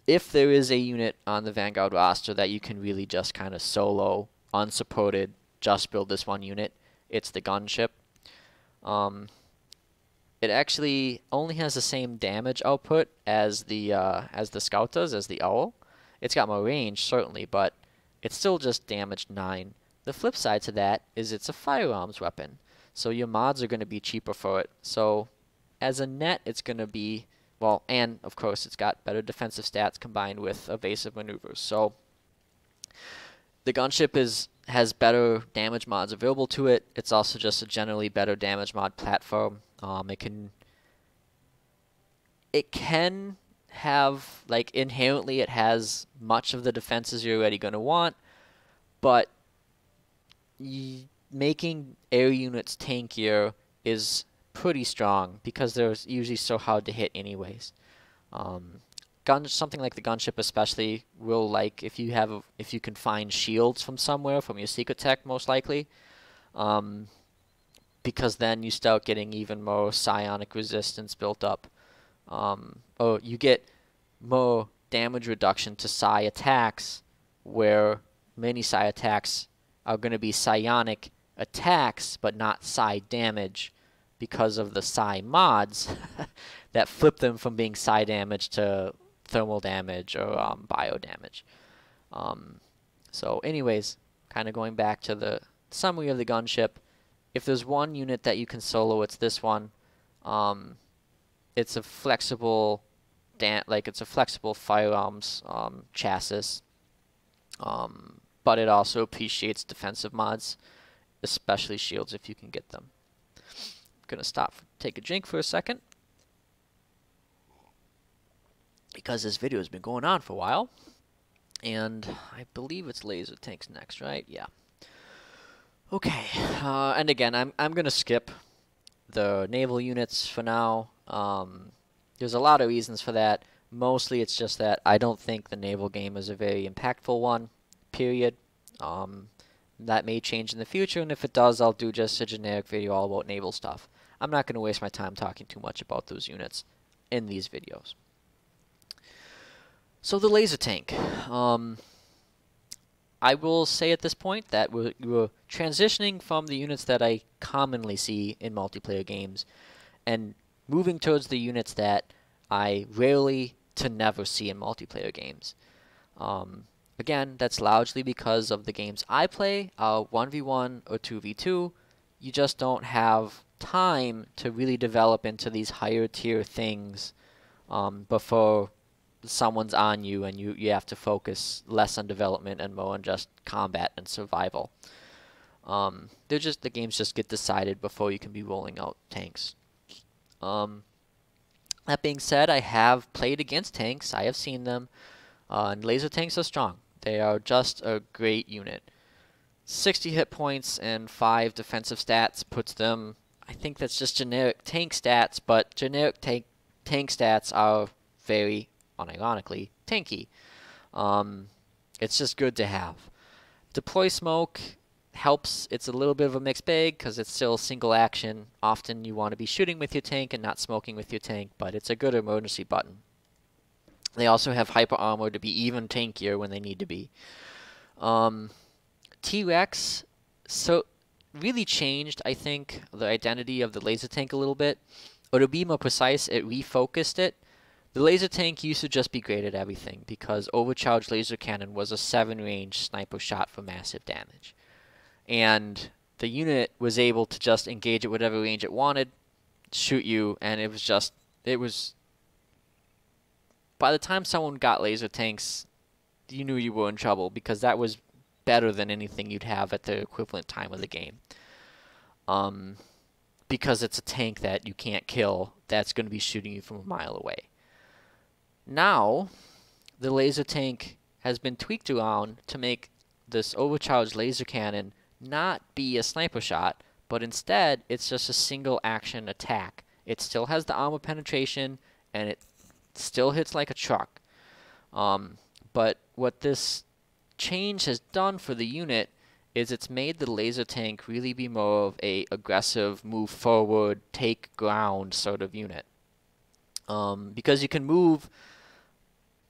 if there is a unit on the Vanguard roster that you can really just kind of solo, unsupported, just build this one unit, it's the gunship. It actually only has the same damage output as the scout does, as the owl. It's got more range, certainly, but it's still just damage 9. The flip side to that is it's a firearms weapon, so your mods are going to be cheaper for it. So as a net, it's going to be, well, and of course it's got better defensive stats combined with evasive maneuvers. So the gunship has better damage mods available to it. It's also just a generally better damage mod platform. It can have, like, inherently it has much of the defenses you're already going to want, but making air units tankier is pretty strong because they're usually so hard to hit anyways. Something like the gunship especially will, like, if you can find shields from somewhere, from your secret tech most likely, because then you start getting even more psionic resistance built up. Or you get more damage reduction to psi attacks, where many psi attacks are going to be psionic attacks but not psi damage, because of the psi mods that flip them from being psi damage to thermal damage or bio damage. So anyways, kind of going back to the summary of the gunship, if there's one unit that you can solo, it's this one. It's a flexible firearms chassis, but it also appreciates defensive mods, especially shields if you can get them. I'm gonna stop, take a drink for a second, because this video has been going on for a while, and I believe it's laser tanks next, right? Yeah. Okay, and again, I'm gonna skip the naval units for now. There's a lot of reasons for that. Mostly it's just that I don't think the naval game is a very impactful one, period. That may change in the future, and if it does, I'll do just a generic video all about naval stuff. I'm not going to waste my time talking too much about those units in these videos. So the laser tank. I will say at this point that we're transitioning from the units that I commonly see in multiplayer games and moving towards the units that I rarely to never see in multiplayer games. Again, that's largely because of the games I play, 1v1 or 2v2. You just don't have time to really develop into these higher tier things before someone's on you and you have to focus less on development and more on just combat and survival. The games just get decided before you can be rolling out tanks. That being said, I have played against tanks. I have seen them, and laser tanks are strong. They are just a great unit. 60 hit points and 5 defensive stats puts them, I think that's just generic tank stats, but generic tank stats are very, unironically, tanky. It's just good to have. Deploy smoke helps. It's a little bit of a mixed bag because it's still single action. Often you want to be shooting with your tank and not smoking with your tank, but it's a good emergency button. They also have hyper armor to be even tankier when they need to be. T-Rex really changed, I think, the identity of the laser tank a little bit. Or to be more precise, it refocused it. The laser tank used to just be great at everything because overcharged laser cannon was a 7-range sniper shot for massive damage. And the unit was able to just engage at whatever range it wanted, shoot you, and it was by the time someone got laser tanks, you knew you were in trouble because that was better than anything you'd have at the equivalent time of the game. Because it's a tank that you can't kill, that's going to be shooting you from a mile away. Now, the laser tank has been tweaked around to make this overcharged laser cannon not be a sniper shot, but instead it's just a single action attack. It still has the armor penetration, and it still hits like a truck. But what this change has done for the unit is it's made the laser tank really be more of a aggressive, move forward, take ground sort of unit. Because you can move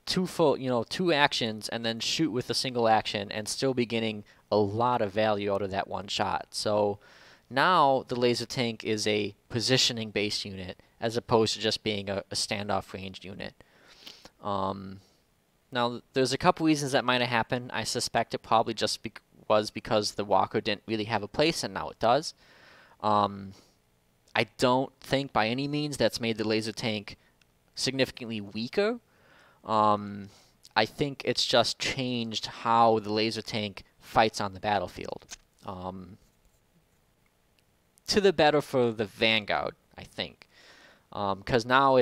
two actions and then shoot with a single action and still be getting a lot of value out of that one shot. So now the laser tank is a positioning based unit as opposed to just being a standoff ranged unit. Now there's a couple reasons that might have happened. I suspect it probably just was because the walker didn't really have a place and now it does. I don't think by any means that's made the laser tank significantly weaker. I think it's just changed how the laser tank fights on the battlefield. To the better for the Vanguard, I think. Because now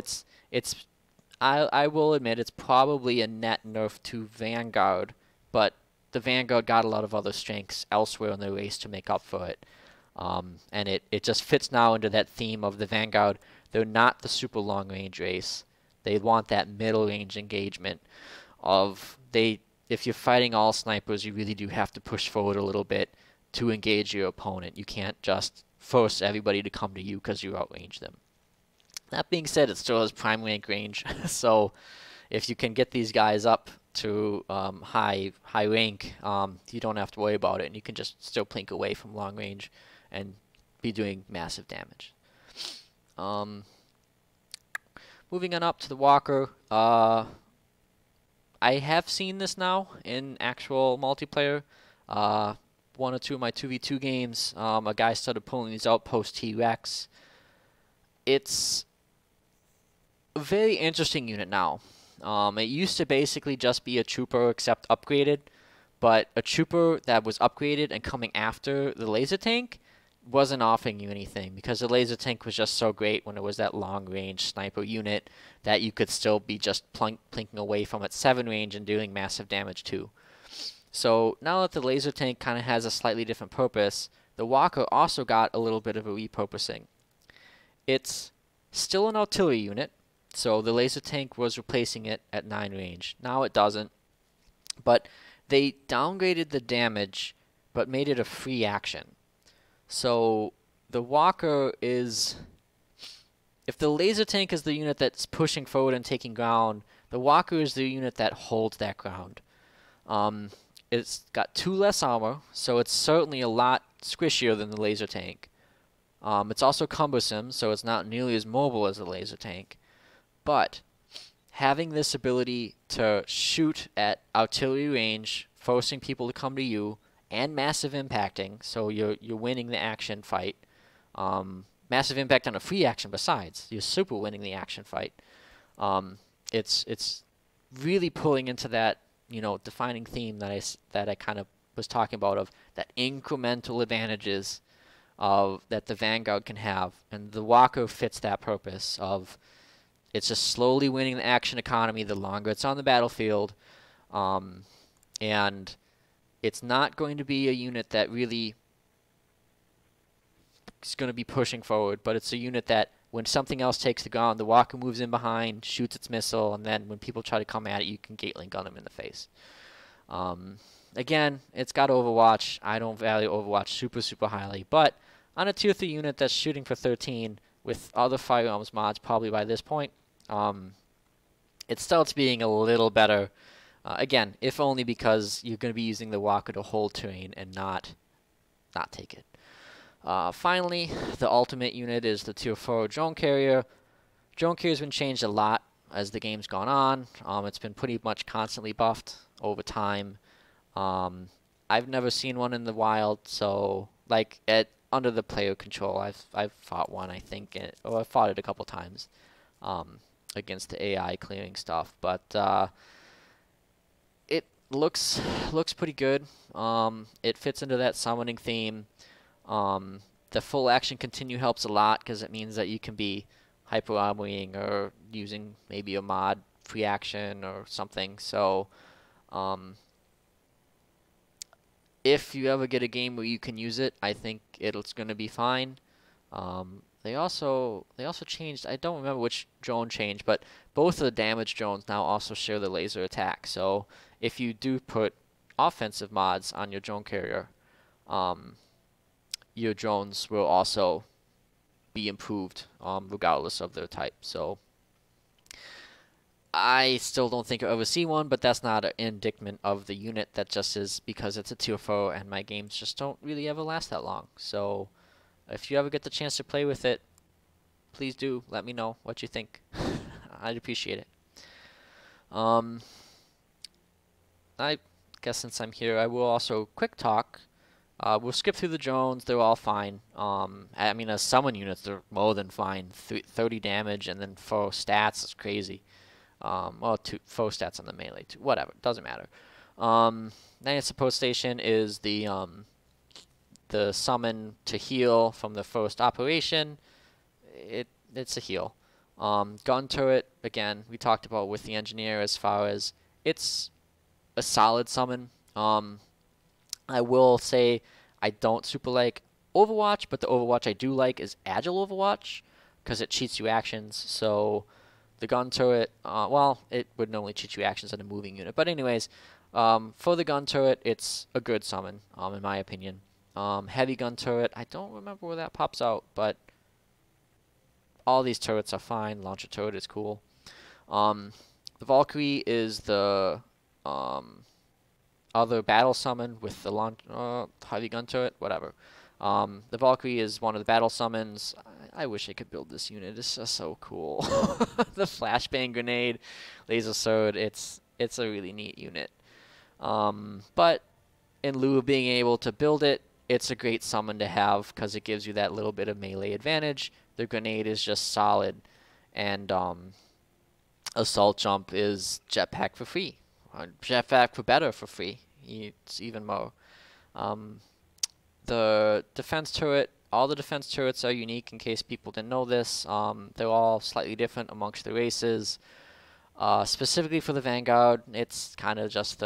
I will admit it's probably a net nerf to Vanguard, but the Vanguard got a lot of other strengths elsewhere in the race to make up for it. And it just fits now into that theme of the Vanguard. They're not the super long range race. They want that middle range engagement of if you're fighting all snipers, you really do have to push forward a little bit to engage your opponent. You can't just force everybody to come to you because you outrange them. That being said, it still has prime rank range, so if you can get these guys up to high rank, you don't have to worry about it, and you can just still plink away from long range and be doing massive damage. Moving on up to the Walker, I have seen this now in actual multiplayer. One or two of my 2v2 games, a guy started pulling these out post T-Rex. It's a very interesting unit now. It used to basically just be a trooper except upgraded, but a trooper that was upgraded and coming after the laser tank wasn't offering you anything because the laser tank was just so great when it was that long range sniper unit that you could still be just plinking away from its 7 range and doing massive damage too. So now that the laser tank kind of has a slightly different purpose, the Walker also got a little bit of a repurposing. It's still an artillery unit, so the laser tank was replacing it at 9 range. Now it doesn't, but they downgraded the damage but made it a free action. So the Walker is, if the laser tank is the unit that's pushing forward and taking ground, the Walker is the unit that holds that ground. It's got 2 less armor, so it's certainly a lot squishier than the laser tank. It's also cumbersome, so it's not nearly as mobile as the laser tank. But having this ability to shoot at artillery range, forcing people to come to you, and massive impacting, so you're winning the action fight. Massive impact on a free action besides. You're super winning the action fight. It's really pulling into that, you know, defining theme that I kind of was talking about, of that incremental advantages of that the Vanguard can have, and the Walker fits that purpose of it's just slowly winning the action economy the longer it's on the battlefield, and it's not going to be a unit that really is going to be pushing forward, but it's a unit that when something else takes the ground, the Walker moves in behind, shoots its missile, and then when people try to come at it, you can Gatling gun them in the face. Again, it's got Overwatch. I don't value Overwatch super highly, but on a tier 3 unit that's shooting for 13 with other firearms mods probably by this point, it starts being a little better. Again, if only because you're going to be using the Walker to hold terrain and not take it. Finally, the ultimate unit is the tier 4 drone carrier. Drone carrier has been changed a lot as the game's gone on. It's been pretty much constantly buffed over time. I've never seen one in the wild, so like under the player control, I've fought one, I think, or I've fought it a couple times against the AI clearing stuff, but it looks pretty good. It fits into that summoning theme. The full action continue helps a lot because it means that you can be hyper armoring or using maybe a mod free action or something. So if you ever get a game where you can use it, I think it's going to be fine. They also changed, I don't remember which drone changed, but both of the damage drones now also share the laser attack. So if you do put offensive mods on your drone carrier, your drones will also be improved regardless of their type. So I still don't think I'll ever see one, but that's not an indictment of the unit. That just is because it's a tier 4 and my games just don't really ever last that long. So if you ever get the chance to play with it, please do let me know what you think. I'd appreciate it. I guess since I'm here, I will also quick talk. We'll skip through the drones. They're all fine. I mean, as summon units, they're more than fine. 30 damage and then 4 stats is crazy. Well, 4 stats on the melee too. Whatever, doesn't matter. Then support station is the summon to heal from the first operation. It's a heal. Gun turret, again, we talked about with the engineer as far as it's a solid summon. I will say I don't super like Overwatch, but the Overwatch I do like is Agile Overwatch because it cheats you actions. So the gun turret, well, it would normally cheat you actions on a moving unit. But anyways, for the gun turret, it's a good summon, in my opinion. Heavy gun turret, I don't remember where that pops out, but all these turrets are fine. Launcher turret is cool. The Valkyrie is the other battle summon with the heavy gun turret, whatever. The Valkyrie is one of the battle summons. I wish I could build this unit. It's just so cool. The flashbang grenade, laser sword. It's a really neat unit. But in lieu of being able to build it, it's a great summon to have because it gives you that little bit of melee advantage. The grenade is just solid, and assault jump is jetpack for free. Jetpack for better for free. It's even more. The defense turret, all the defense turrets are unique in case people didn't know this. They're all slightly different amongst the races. Specifically for the Vanguard, it's kind of just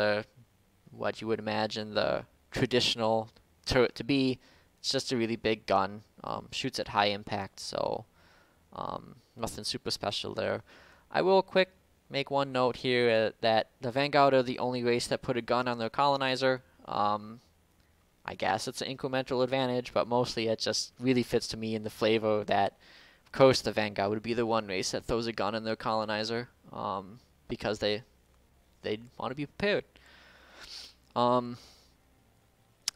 what you would imagine the traditional turret to be. It's just a really big gun, shoots at high impact, so nothing super special there. I will make one note here that the Vanguard are the only race that put a gun on their colonizer. I guess it's an incremental advantage, but mostly it just really fits to me in the flavor that, of course, the Vanguard would be the one race that throws a gun in their colonizer, because they want to be prepared.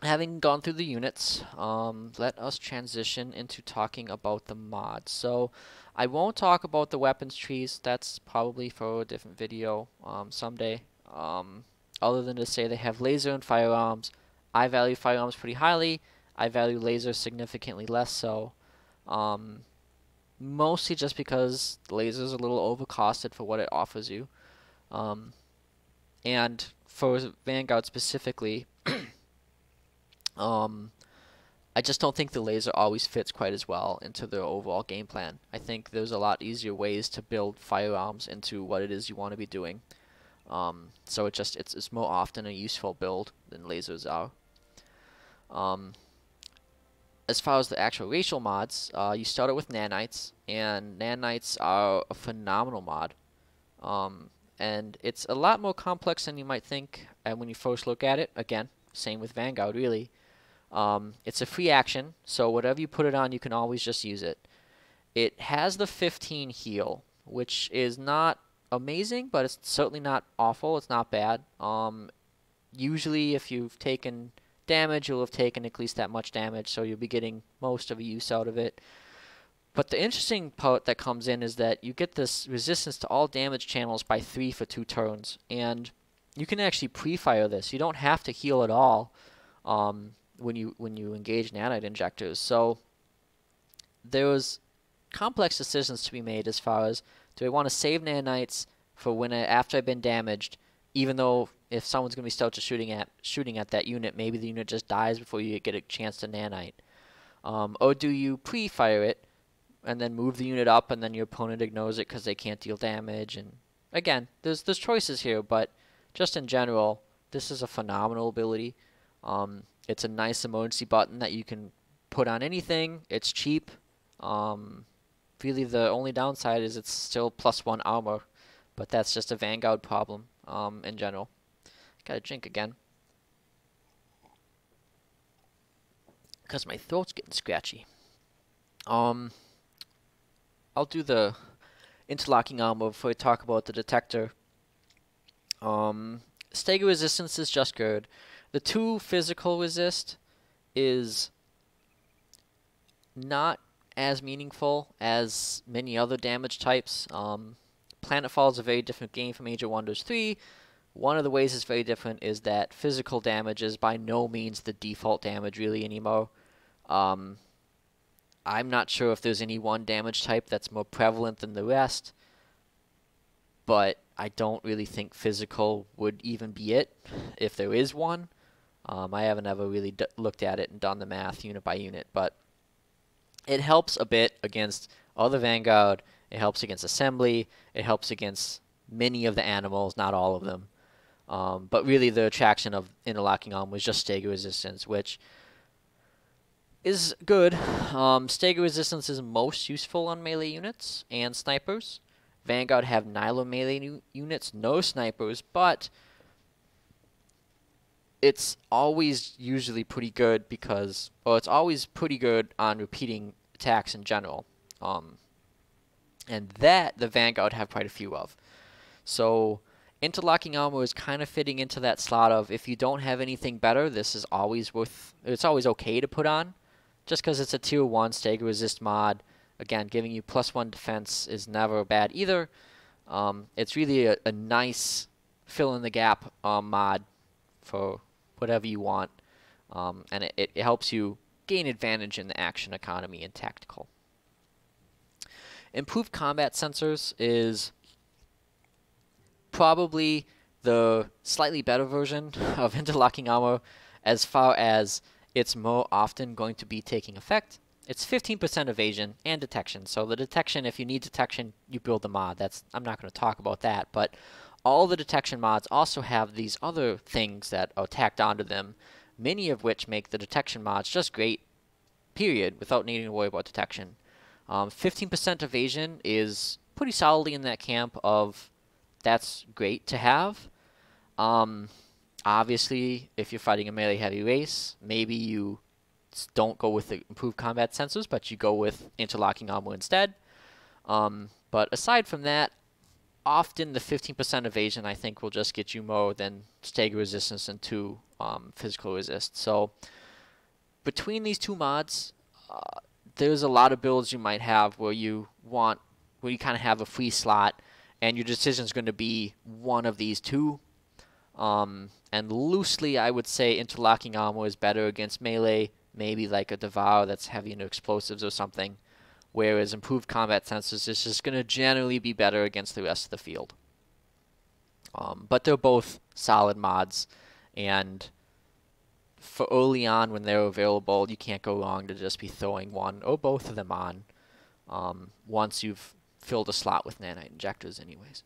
Having gone through the units, let us transition into talking about the mods. So I won't talk about the weapons trees. That's probably for a different video someday. Other than to say they have laser and firearms. I value firearms pretty highly. I value lasers significantly less so. Mostly just because the laser is a little overcosted for what it offers you. And for Vanguard specifically, I just don't think the laser always fits quite as well into the overall game plan. I think there's a lot easier ways to build firearms into what it is you want to be doing. So it's more often a useful build than lasers are. As far as the actual racial mods, you start out with nanites, and nanites are a phenomenal mod. And it's a lot more complex than you might think when you first look at it. Again, same with Vanguard, really. It's a free action, so whatever you put it on, you can always just use it. It has the 15 heal, which is not amazing, but it's certainly not awful. It's not bad. Usually, if you've taken damage, you'll have taken at least that much damage, so you'll be getting most of a use out of it. But the interesting part that comes in is that you get this resistance to all damage channels by 3 for 2 turns, and you can actually pre-fire this. You don't have to heal at all when you engage nanite injectors. So there was complex decisions to be made as far as, do I want to save nanites for after I've been damaged, even though if someone's going to be start to shooting at that unit, maybe the unit just dies before you get a chance to nanite. Or do you pre-fire it and then move the unit up, and then your opponent ignores it because they can't deal damage? And again, there's choices here, but just in general, this is a phenomenal ability. It's a nice emergency button that you can put on anything. It's cheap. Really, the only downside is it's still +1 armor, but that's just a Vanguard problem in general. Gotta drink again, because my throat's getting scratchy. I'll do the interlocking armor before I talk about the detector. Stagger resistance is just good. The 2 physical resist is not as meaningful as many other damage types. Planetfall is a very different game from Age of Wonders 3. One of the ways it's very different is that physical damage is by no means the default damage really anymore. I'm not sure if there's any one damage type that's more prevalent than the rest, but I don't really think physical would even be it, if there is one. I haven't ever really looked at it and done the math unit by unit, but it helps a bit against other Vanguard. It helps against Assembly. It helps against many of the animals, not all of them. But really the attraction of interlocking armor was just stagger resistance, which is good. Stagger resistance is most useful on melee units and snipers. Vanguard have neither melee units, no snipers, but it's always usually pretty good because, well, it's always pretty good on repeating attacks in general. And that the Vanguard have quite a few of. So interlocking armor is kind of fitting into that slot of, if you don't have anything better, this is always it's always okay to put on. just because it's a tier 1 stagger resist mod. Again, giving you +1 defense is never bad either. It's really a nice fill-in-the-gap mod for whatever you want, and it helps you gain advantage in the action economy and tactical. Improved combat sensors is probably the slightly better version of interlocking armor as far as it's more often going to be taking effect. It's 15% evasion and detection. So the detection, if you need detection, you build the mod. I'm not going to talk about that, but all the detection mods also have these other things that are tacked onto them, many of which make the detection mods just great, period, without needing to worry about detection. 15% evasion is pretty solidly in that camp of that's great to have. Obviously, if you're fighting a melee heavy race, maybe you don't go with the improved combat sensors, but you go with interlocking armor instead. But aside from that, often the 15% evasion I think will just get you more than stagger resistance and 2 physical resist. So between these two mods, there's a lot of builds you might have where you kind of have a free slot, and your decision is going to be one of these two. And loosely, I would say interlocking armor is better against melee, maybe like a Devour that's heavy into explosives or something, whereas improved combat sensors is just going to generally be better against the rest of the field. But they're both solid mods, and for early on when they're available, you can't go wrong to just be throwing one or both of them on once you've filled a slot with nanite injectors anyways.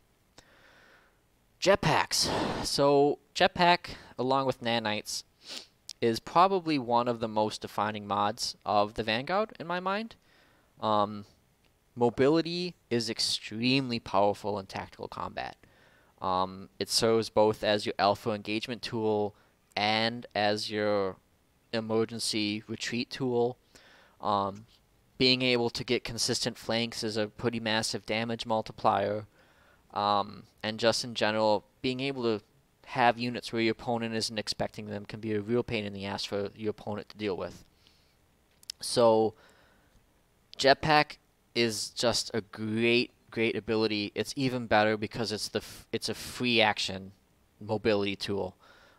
Jetpacks. So jetpack, along with nanites, is probably one of the most defining mods of the Vanguard in my mind. Mobility is extremely powerful in tactical combat. It serves both as your alpha engagement tool and as your emergency retreat tool. Being able to get consistent flanks is a pretty massive damage multiplier. And just in general, being able to have units where your opponent isn't expecting them can be a real pain in the ass for your opponent to deal with. So jetpack is just a great ability. It's even better because it's a free action mobility tool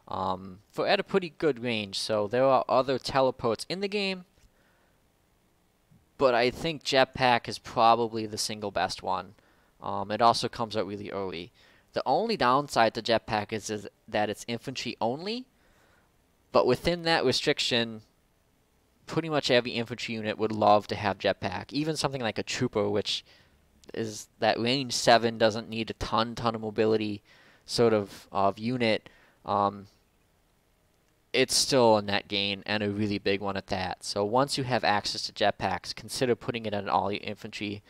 at a pretty good range. So there are other teleports in the game, but I think jetpack is probably the single best one. It also comes out really early. The only downside to jetpack is that it's infantry only, but within that restriction, pretty much every infantry unit would love to have jetpack. Even something like a trooper, which is that range 7, doesn't need a ton of mobility sort of unit. It's still a net gain, and a really big one at that. So once you have access to jetpacks, consider putting it on all your infantry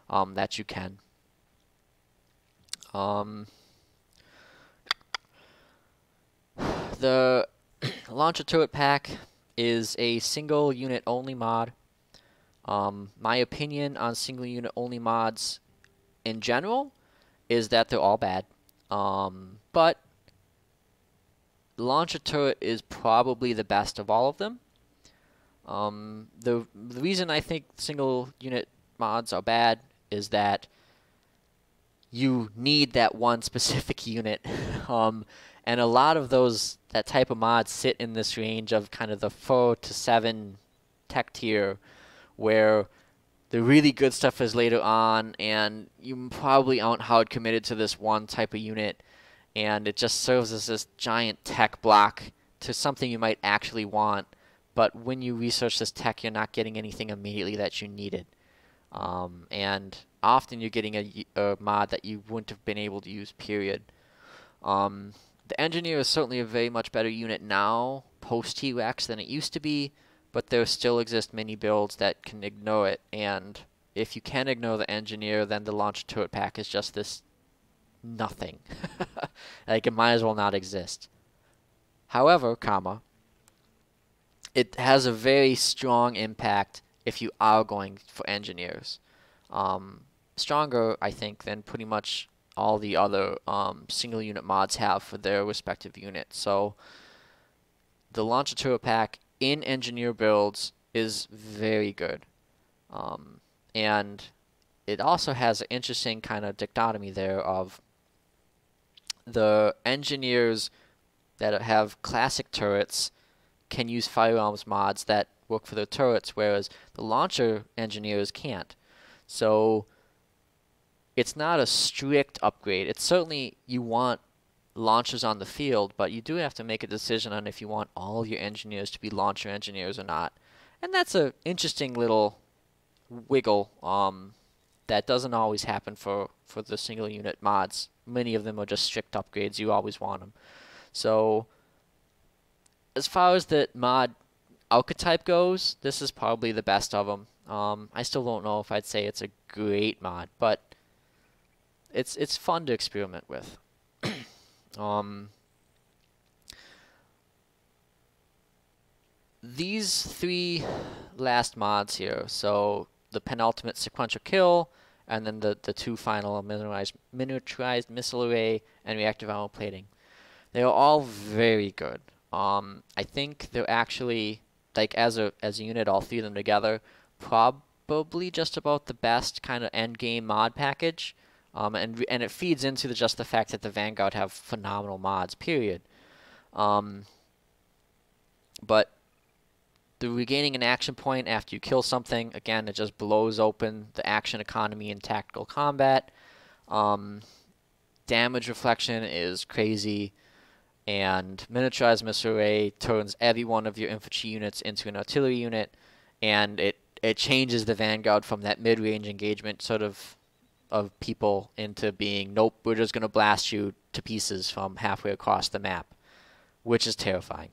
that you can. The launcher turret pack is a single unit only mod. My opinion on single unit only mods in general is that they're all bad. But the launcher turret is probably the best of all of them. The reason I think single unit mods are bad is that you need that one specific unit. And a lot of that type of mods sit in this range of kind of the 4 to 7 tech tier, where the really good stuff is later on, and you probably aren't hard committed to this one type of unit, and it just serves as this giant tech block to something you might actually want, but when you research this tech, you're not getting anything immediately that you needed. And often you're getting a mod that you wouldn't have been able to use, period. The engineer is certainly a very much better unit now, post-T-Rex, than it used to be, but there still exist many builds that can ignore it, and if you can ignore the engineer, then the launcher turret pack is just this nothing. Like, it might as well not exist. However, it has a very strong impact if you are going for engineers. Stronger, I think, than pretty much all the other single unit mods have for their respective units. So the launcher turret pack in engineer builds is very good. And it also has an interesting kind of dichotomy there of the engineers that have classic turrets can use firearms mods that work for their turrets, whereas the launcher engineers can't. So it's not a strict upgrade. It's certainly you want launchers on the field, but you do have to make a decision on if you want all your engineers to be launcher engineers or not. And that's an interesting little wiggle that doesn't always happen for the single unit mods. Many of them are just strict upgrades. You always want them. So as far as the mod archetype goes, this is probably the best of them. I still don't know if I'd say it's a great mod, but it's fun to experiment with. These three last mods here, so the penultimate sequential kill, and then the two final miniaturized missile array and reactive armor plating. They are all very good. I think they're actually, like as a unit, all three of them together, probably just about the best kind of end game mod package. And it feeds into just the fact that the Vanguard have phenomenal mods, period. But the regaining an action point after you kill something, again, it just blows open the action economy in tactical combat. Damage reflection is crazy. And miniaturized missile array turns every one of your infantry units into an artillery unit. And it changes the Vanguard from that mid-range engagement sort of people into being, nope, we're just going to blast you to pieces from halfway across the map, which is terrifying.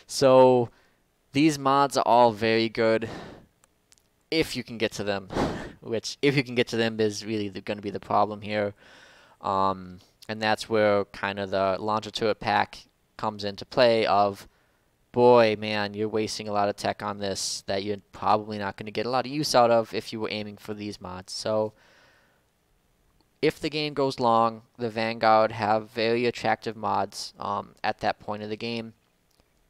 So these mods are all very good if you can get to them, which if you can get to them is really going to be the problem here. And that's where kind of the launcher turret pack comes into play of, boy, man, you're wasting a lot of tech on this that you're probably not going to get a lot of use out of if you were aiming for these mods. So if the game goes long, the Vanguard have very attractive mods at that point of the game,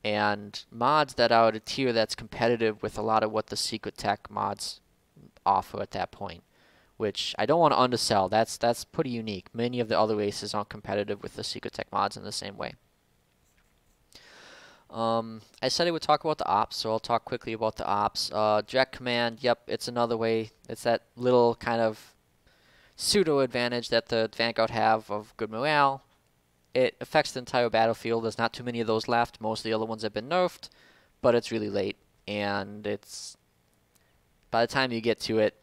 and mods that are at a tier that's competitive with a lot of what the secret tech mods offer at that point, which I don't want to undersell. That's pretty unique. Many of the other races aren't competitive with the secret tech mods in the same way. I said I would talk about the ops, so I'll talk quickly about the ops. Direct command, yep, it's another way. It's that little kind of pseudo advantage that the Vanguard have of good morale. It affects the entire battlefield. There's not too many of those left. Most of the other ones have been nerfed, but it's really late, and it's by the time you get to it,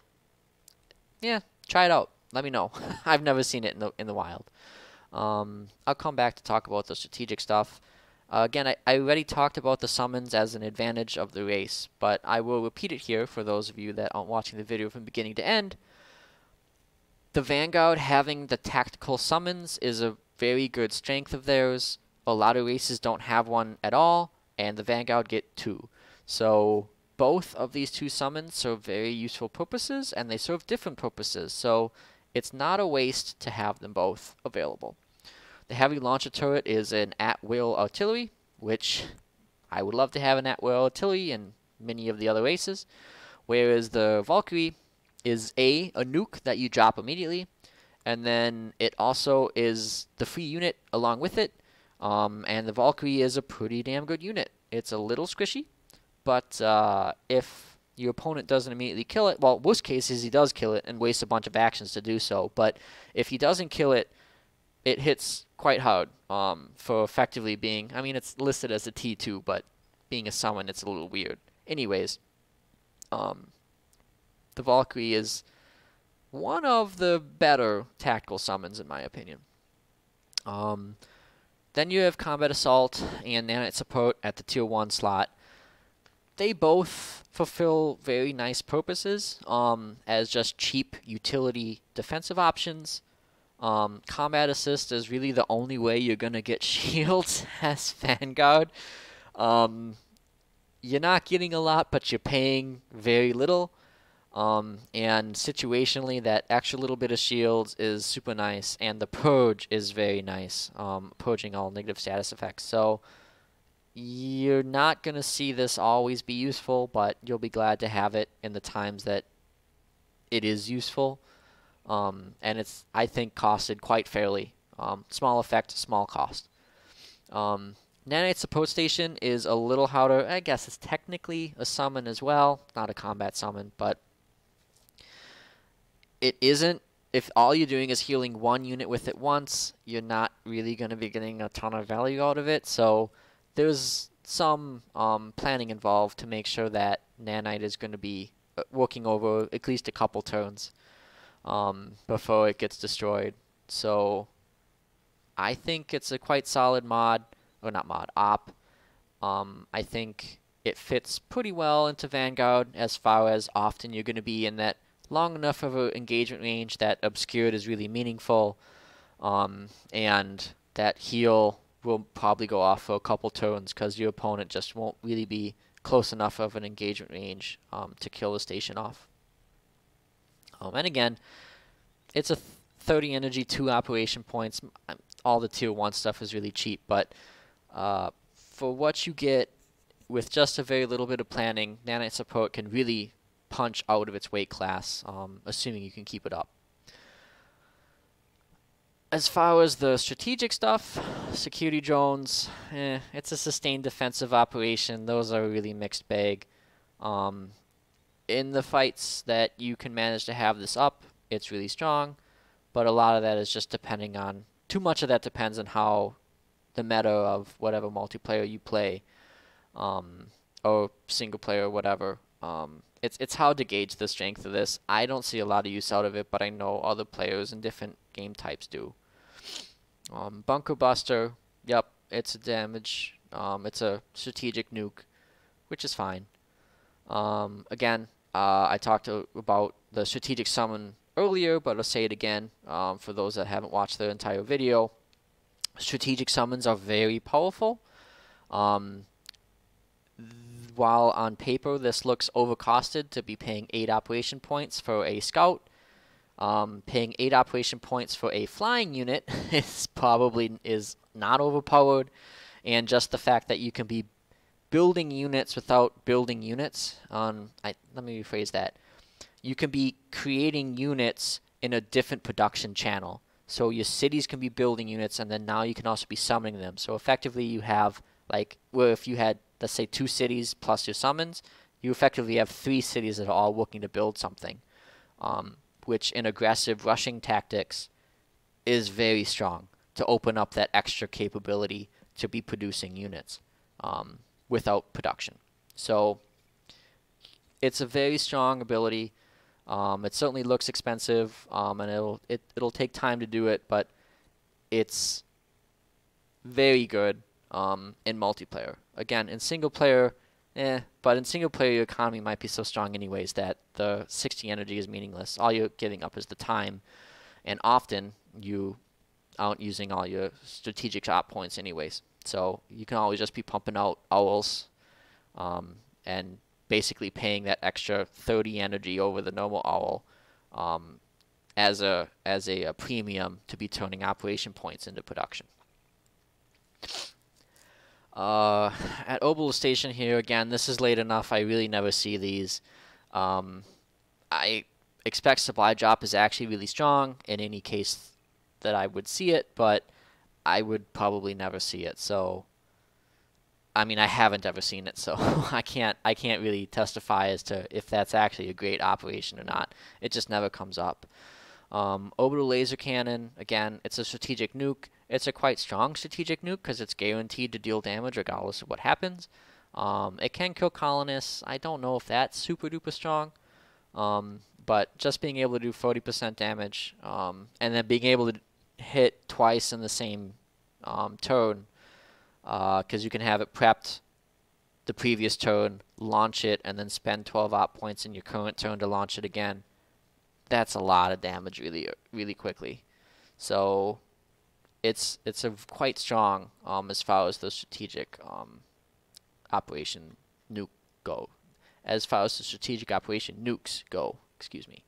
yeah, try it out. Let me know. I've never seen it in the wild. I'll come back to talk about the strategic stuff. Again, I already talked about the summons as an advantage of the race, but I will repeat it here for those of you that aren't watching the video from beginning to end. The Vanguard having the tactical summons is a very good strength of theirs. A lot of races don't have one at all, and the Vanguard get two. So both of these two summons serve very useful purposes, and they serve different purposes. So it's not a waste to have them both available. The heavy launcher turret is an at-will artillery, which I would love to have an at-will artillery in many of the other races, whereas the Valkyrie is a nuke that you drop immediately, and then it also is the free unit along with it, and the Valkyrie is a pretty damn good unit. It's a little squishy, but if your opponent doesn't immediately kill it, well, worst case is he does kill it and wastes a bunch of actions to do so, but if he doesn't kill it, it hits quite hard for effectively being, I mean, it's listed as a T2, but being a summon, it's a little weird. Anyways, the Valkyrie is one of the better tactical summons, in my opinion. Then you have Combat Assault and Nanite Support at the Tier 1 slot. They both fulfill very nice purposes as just cheap utility defensive options. Combat Assist is really the only way you're going to get shields as Vanguard. You're not getting a lot, but you're paying very little. And situationally, that extra little bit of shields is super nice, and the purge is very nice, purging all negative status effects. So you're not going to see this always be useful, but you'll be glad to have it in the times that it is useful. And it's, I think, costed quite fairly. Small effect, small cost. Nanite Support Station is a little harder. I guess it's technically a summon as well. Not a combat summon, but it isn't. If all you're doing is healing one unit with it once, you're not really going to be getting a ton of value out of it. So there's some planning involved to make sure that Nanite is going to be working over at least a couple turns before it gets destroyed. So I think it's a quite solid mod, or not mod, op. I think it fits pretty well into Vanguard as far as often you're going to be in that long enough of an engagement range that Obscured is really meaningful, and that heal will probably go off for a couple turns because your opponent just won't really be close enough of an engagement range to kill the station off. And again, it's a 30 energy, 2 operation points. All the tier 1 stuff is really cheap, but for what you get with just a very little bit of planning, Nanite Support can really punch out of its weight class, assuming you can keep it up. As far as the strategic stuff, security drones, it's a sustained defensive operation. Those are a really mixed bag. In the fights that you can manage to have this up, it's really strong, but a lot of that is just depending on, too much of that depends on how the meta of whatever multiplayer you play, or single player or whatever. It's hard to gauge the strength of this. I don't see a lot of use out of it, but I know other players in different game types do. Bunker Buster, yep, it's a damage. It's a strategic nuke, which is fine. Again, I talked about the strategic summon earlier, but I'll say it again for those that haven't watched the entire video. Strategic summons are very powerful. While on paper this looks overcosted to be paying 8 operation points for a scout, paying 8 operation points for a flying unit is not overpowered, and just the fact that you can be building units without building units. Let me rephrase that. You can be creating units in a different production channel. So your cities can be building units, and then now you can also be summoning them. So effectively you have, like, well, if you had, let's say, 2 cities plus your summons, you effectively have 3 cities that are all working to build something, which in aggressive rushing tactics is very strong to open up that extra capability to be producing units without production. So it's a very strong ability. It certainly looks expensive, and it'll take time to do it, but it's very good in multiplayer. Again, in single player, but in single player your economy might be so strong anyways that the 60 energy is meaningless. All you're giving up is the time, and often you aren't using all your strategic shot points anyways. So you can always just be pumping out owls, and basically paying that extra 30 energy over the normal owl as a premium to be turning operation points into production. At Orbital Station here, again, this is late enough. I really never see these. I expect supply drop is actually really strong in any case that I would see it, but I would probably never see it. So, I mean, I haven't ever seen it, so I can't really testify as to if that's actually a great operation or not. It just never comes up. Orbital Laser Cannon, again, it's a strategic nuke. It's a quite strong strategic nuke because it's guaranteed to deal damage regardless of what happens. It can kill colonists. I don't know if that's super duper strong, but just being able to do 40% damage, and then being able to hit twice in the same turn, because you can have it prepped the previous turn, launch it, and then spend 12 op points in your current turn to launch it again. That's a lot of damage really quickly. So it's quite strong as far as the strategic operation nuke go. As far as the strategic operation nukes go, excuse me.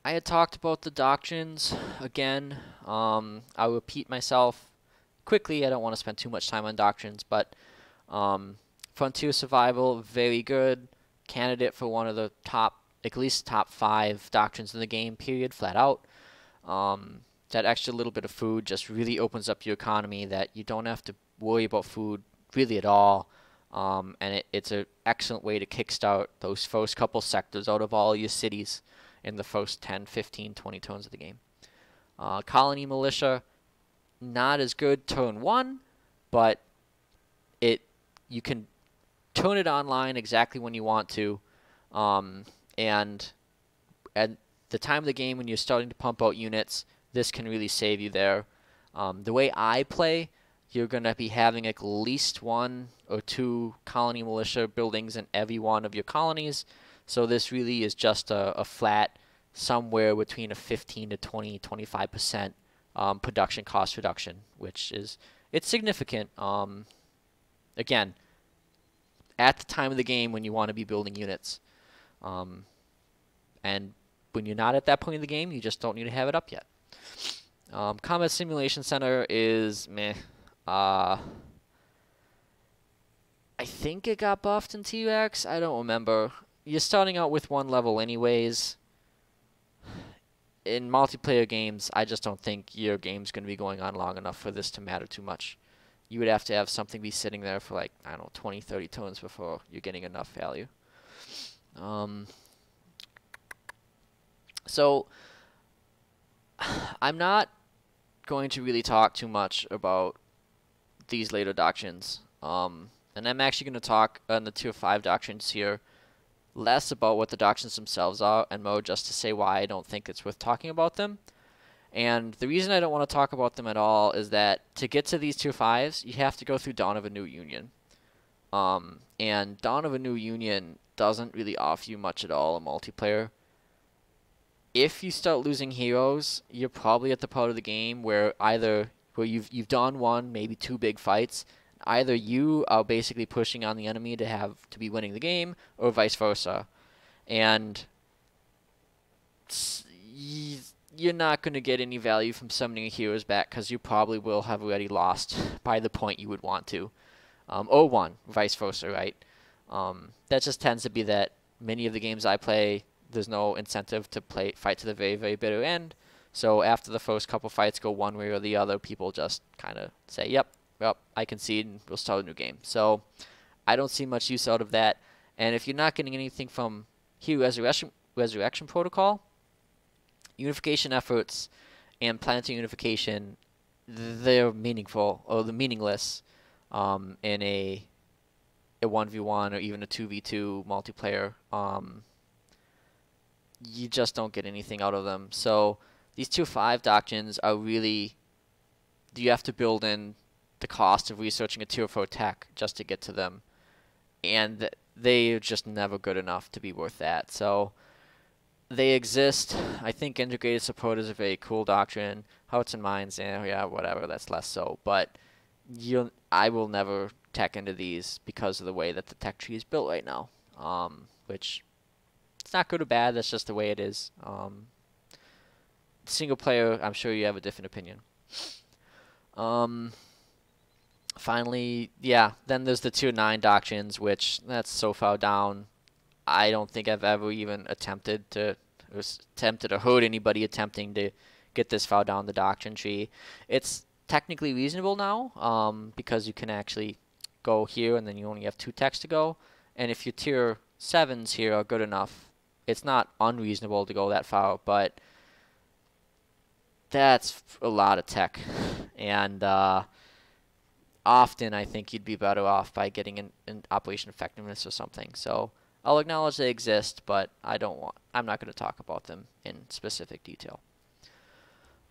I had talked about the doctrines again. I'll repeat myself quickly. I don't want to spend too much time on doctrines, but Frontier Survival, very good. Candidate for one of the top, at least top 5 doctrines in the game, period, flat out. That extra little bit of food just really opens up your economy that you don't have to worry about food really at all. And it's an excellent way to kickstart those first couple sectors out of all your cities in the first 10, 15, 20 turns of the game. Colony Militia, not as good turn 1, but you can turn it online exactly when you want to, and at the time of the game when you're starting to pump out units, this can really save you there. The way I play, you're going to be having at least 1 or 2 colony militia buildings in every one of your colonies, so this really is just a flat somewhere between a 15 to 20, 25% production cost reduction, which is, it's significant. Again, at the time of the game when you want to be building units. And when you're not at that point of the game, you just don't need to have it up yet. Combat Simulation Center is meh. I think it got buffed in T-Rex. I don't remember. You're starting out with 1 level anyways. In multiplayer games, I just don't think your game's going to be going on long enough for this to matter too much. You would have to have something be sitting there for like, I don't know, 20, 30 turns before you're getting enough value. So, I'm not going to really talk too much about these later doctrines. And I'm actually going to talk on the Tier 5 doctrines here less about what the doctrines themselves are and more just to say why I don't think it's worth talking about them. And the reason I don't want to talk about them at all is that to get to these Tier 5s, you have to go through Dawn of a New Union. And Dawn of a New Union doesn't really offer you much at all in multiplayer. If you start losing heroes, you're probably at the part of the game where you've done 1, maybe 2 big fights. Either you are basically pushing on the enemy to be winning the game, or vice versa. And you're not going to get any value from summoning heroes back because you probably will have already lost by the point you would want to. Or won, vice versa, right? That just tends to be that many of the games I play, there's no incentive to fight to the very, very bitter end. So after the first couple fights go one way or the other, people just kind of say, yep, well, I concede and we'll start a new game. So I don't see much use out of that. And if you're not getting anything from Hero Resurrection Protocol, unification efforts and planetary unification, they're meaningful or they're meaningless in a 1v1 or even a 2v2 multiplayer. You just don't get anything out of them. So these Tier 5 doctrines are really, you have to build in the cost of researching a Tier 4 tech just to get to them. And they're just never good enough to be worth that. So they exist. I think integrated support is a very cool doctrine. Hearts and Minds, yeah, whatever, that's less so. But I will never tech into these because of the way that the tech tree is built right now. Which, it's not good or bad, that's just the way it is. Single player, I'm sure you have a different opinion. Finally, yeah, then there's the Tier 9 doctrines, which that's so far down. I don't think I've ever even attempted or heard anybody attempting to get this far down the doctrine tree. It's technically reasonable now, because you can actually go here and then you only have 2 techs to go. And if your Tier 7s here are good enough, it's not unreasonable to go that far, but that's a lot of tech. And often I think you'd be better off by getting an operation effectiveness or something. So I'll acknowledge they exist, but I'm not going to talk about them in specific detail.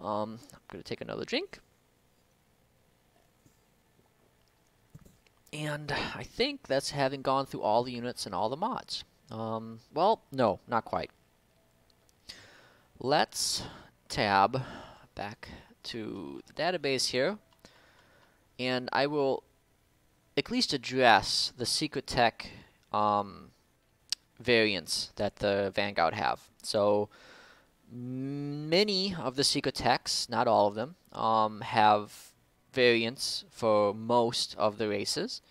I'm going to take another drink. And I think that's having gone through all the units and all the mods. Well, no, not quite. Let's tab back to the database here. And I will at least address the secret tech variants that the Vanguard have. So Many of the secret techs, not all of them, have variants for most of the races.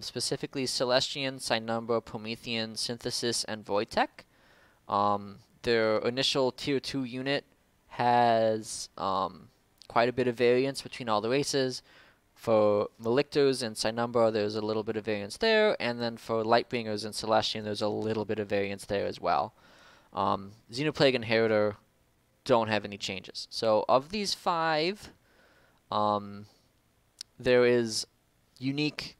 Specifically Celestian, Cynumbra, Promethean, Synthesis, and Void Tech. Their initial Tier 2 unit has quite a bit of variance between all the races. For Malictors and Cynumbra, there's a little bit of variance there, and then for Lightbringers and Celestian, there's a little bit of variance there as well. Xenoplague and Inheritor don't have any changes. So of these 5, there is uniqueness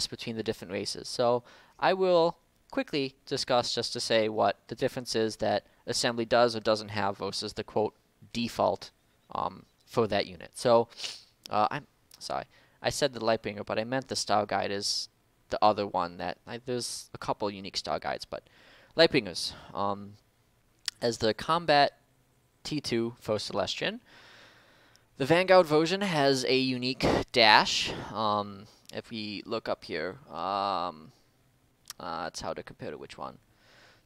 between the different races. So I will quickly discuss just to say what the difference is that Assembly does or doesn't have versus the quote default for that unit. So I'm sorry, I said the Lightbringer, but I meant the Star Guide is the other one that there's a couple unique Star Guides, but Lightbringers as the Combat T2 for Celestian. The Vanguard version has a unique dash. If we look up here, it's how to compare to which one.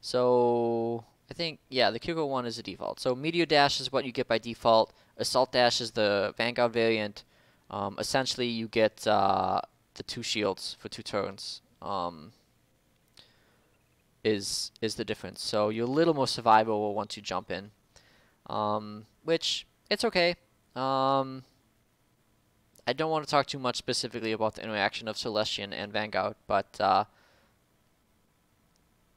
So I think, yeah, the Kyugo one is the default. So Meteor Dash is what you get by default. Assault Dash is the Vanguard variant. Essentially, you get the 2 shields for 2 turns. Is the difference. So you're a little more survivable once you jump in, which it's okay. I don't want to talk too much specifically about the interaction of Celestian and Vanguard, but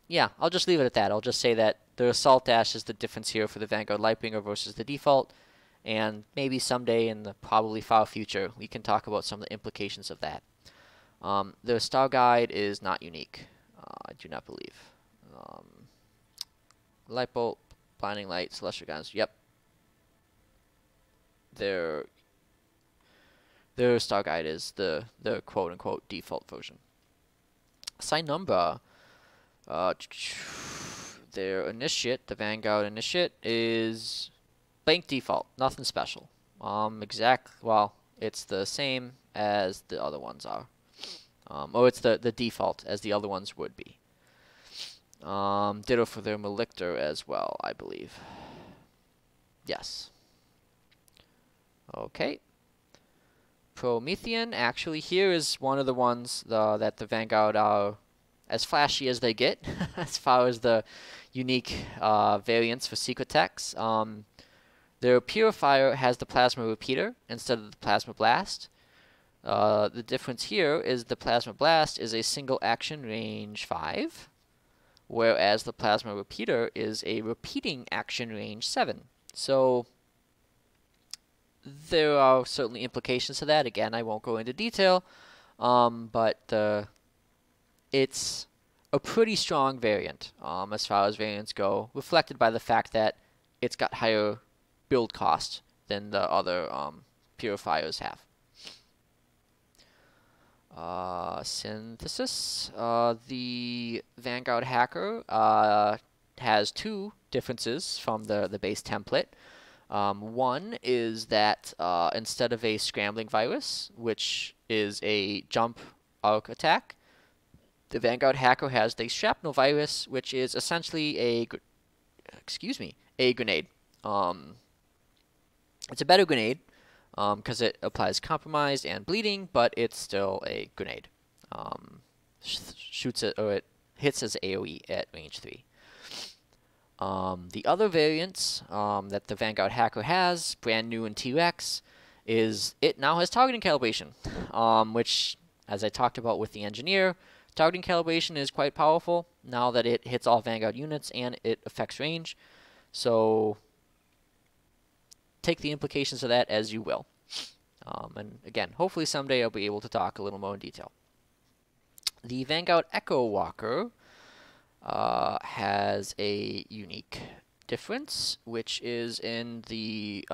yeah, I'll just leave it at that. I'll just say that the Assault Dash is the difference here for the Vanguard Lightbringer versus the default, and maybe someday in the probably far future we can talk about some of the implications of that. The Star Guide is not unique, I do not believe. Light Bolt, Blinding Light, Celestial Guns, yep. Their Star Guide is the quote-unquote default version. Cynumbra, their Initiate, the Vanguard Initiate, is blank default, nothing special. Well, it's the same as the other ones are. Or it's the default as the other ones would be. Ditto for their Malictor as well, I believe. Yes. Okay. Promethean, actually here is one of the ones that the Vanguard are as flashy as they get as far as the unique variants for secret techs. Their Purifier has the Plasma Repeater instead of the Plasma Blast. The difference here is the Plasma Blast is a single action range 5, whereas the Plasma Repeater is a repeating action range 7. So there are certainly implications to that. Again, I won't go into detail, but it's a pretty strong variant as far as variants go, reflected by the fact that it's got higher build cost than the other purifiers have. Synthesis. The Vanguard Hacker has 2 differences from the base template. One is that instead of a Scrambling Virus, which is a jump arc attack, the Vanguard Hacker has the Shrapnel Virus, which is essentially a grenade. It's a better grenade because it applies Compromised and Bleeding, but it's still a grenade. Shoots it, or it hits as AoE at range 3. The other variants that the Vanguard Hacker has, brand new in T-Rex, is it now has targeting calibration, which, as I talked about with the Engineer, targeting calibration is quite powerful now that it hits all Vanguard units and it affects range. So take the implications of that as you will. And again, hopefully someday I'll be able to talk a little more in detail. The Vanguard Echo Walker has a unique difference, which is in the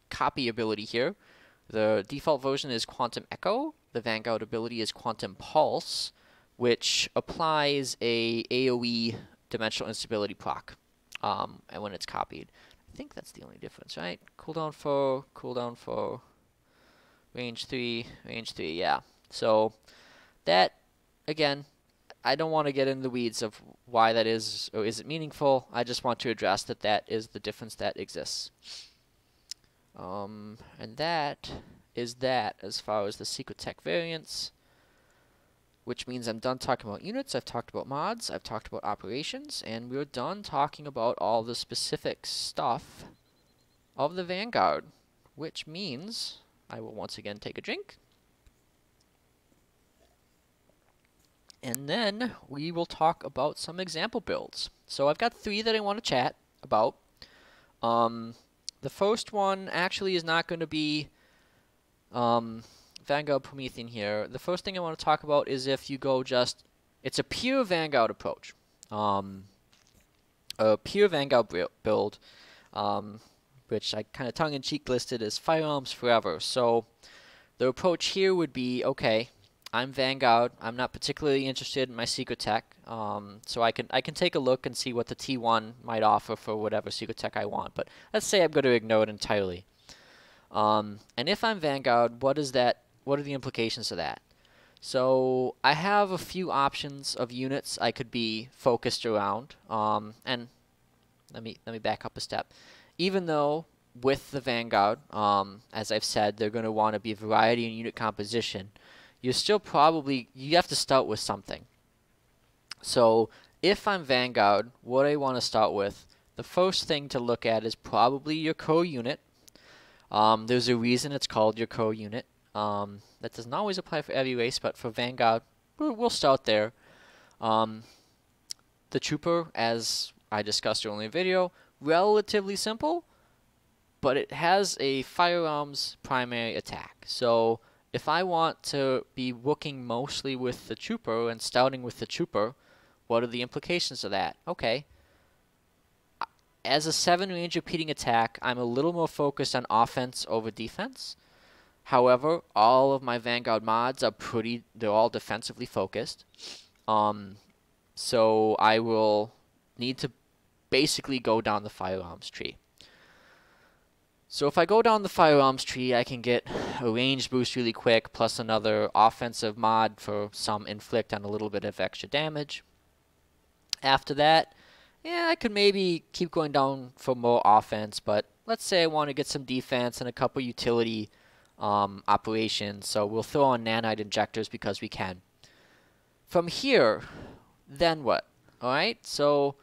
copy ability here. The default version is Quantum Echo. The Vanguard ability is Quantum Pulse, which applies a AoE dimensional instability proc and when it's copied. I think that's the only difference, right? Cooldown 4, range 3, yeah. So that, again, I don't want to get in the weeds of why that is, or is it meaningful. I just want to address that that is the difference that exists. And that is that as far as the secret tech variants, which means I'm done talking about units, I've talked about mods, I've talked about operations, and we're done talking about all the specific stuff of the Vanguard, which means I will once again take a drink. And then we will talk about some example builds. So I've got 3 that I want to chat about. The first one actually is not going to be Vanguard Promethean here. The first thing I want to talk about is if you go just, it's a pure Vanguard approach. A pure Vanguard build, which I kind of tongue-in-cheek listed as Firearms Forever. So the approach here would be, okay, I'm Vanguard. I'm not particularly interested in my secret tech, so I can take a look and see what the T1 might offer for whatever secret tech I want. But let's say I'm going to ignore it entirely. And if I'm Vanguard, what is that? What are the implications of that? So I have a few options of units I could be focused around. And let me back up a step. Even though with the Vanguard, as I've said, they're going to want to be variety in unit composition, you're still probably, you have to start with something. So if I'm Vanguard, what I want to start with, the first thing to look at is probably your core unit. There's a reason it's called your core unit. That doesn't always apply for every race, but for Vanguard, we'll start there. The Trooper, as I discussed earlier in the video, relatively simple, but it has a firearms primary attack. So if I want to be working mostly with the Trooper and starting with the Trooper, what are the implications of that? Okay. As a 7-range repeating attack, I'm a little more focused on offense over defense. However, all of my Vanguard mods are they're all defensively focused. So I will need to basically go down the firearms tree. So if I go down the firearms tree, I can get a range boost really quick, plus another offensive mod for some inflict on a little bit of extra damage. After that, yeah, I could maybe keep going down for more offense, but let's say I want to get some defense and a couple utility operations, so we'll throw on nanite injectors because we can. From here, then what? Alright, so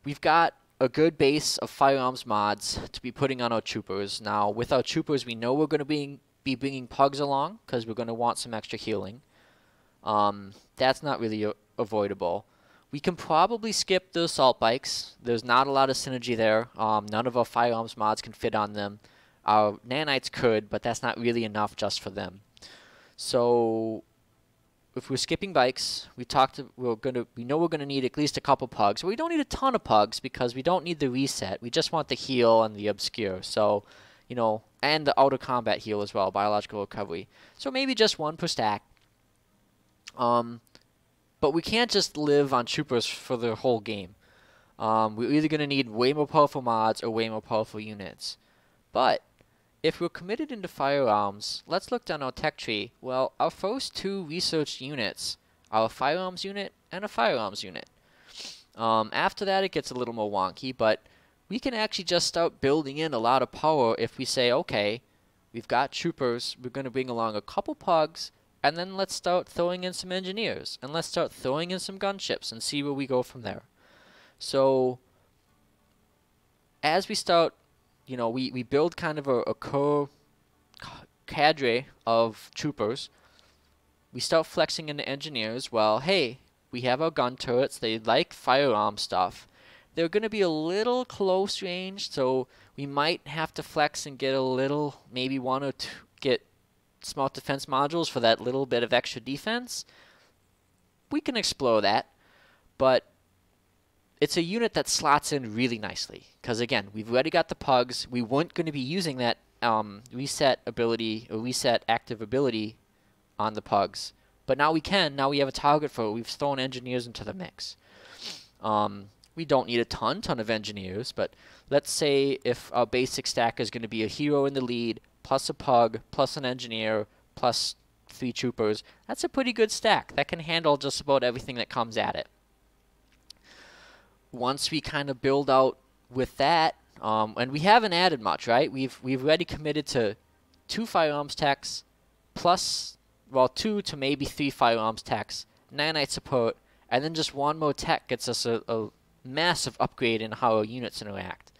we've got a good base of firearms mods to be putting on our Troopers. Now, with our Troopers, we know we're going to be bringing pugs along because we're going to want some extra healing. That's not really avoidable. We can probably skip the assault bikes. There's not a lot of synergy there. None of our firearms mods can fit on them. Our nanites could, but that's not really enough just for them. So if we're skipping bikes, we know we're gonna need at least a couple pugs. We don't need a ton of pugs because we don't need the reset. We just want the heal and the obscure. So, you know, and the auto combat heal as well, biological recovery. So maybe just 1 per stack. But we can't just live on Troopers for the whole game. We're either gonna need way more powerful mods or way more powerful units. But if we're committed into firearms, let's look down our tech tree. Well, our first 2 researched units are a firearms unit and a firearms unit. After that, it gets a little more wonky, but we can actually just start building in a lot of power if we say, okay, we've got Troopers, we're going to bring along a couple pugs, and then let's start throwing in some engineers, and let's start throwing in some gunships and see where we go from there. So, as we start, you know, we build kind of a core cadre of Troopers. We start flexing into engineers. Well, hey, we have our gun turrets. They like firearm stuff. They're going to be a little close range, so we might have to flex and get a little, maybe 1 or 2, get smart defense modules for that little bit of extra defense. We can explore that, but it's a unit that slots in really nicely because, again, we've already got the pugs. We weren't going to be using that reset ability or reset active ability on the pugs, but now we can. Now we have a target for it. We've thrown engineers into the mix. We don't need a ton of engineers, but let's say if our basic stack is going to be a hero in the lead, plus a pug, plus an engineer, plus 3 troopers, that's a pretty good stack. That can handle just about everything that comes at it. Once we kind of build out with that, and we haven't added much, right? We've already committed to 2 firearms techs, plus, well, 2 to maybe 3 firearms techs, nanite support, and then just 1 more tech gets us a massive upgrade in how our units interact.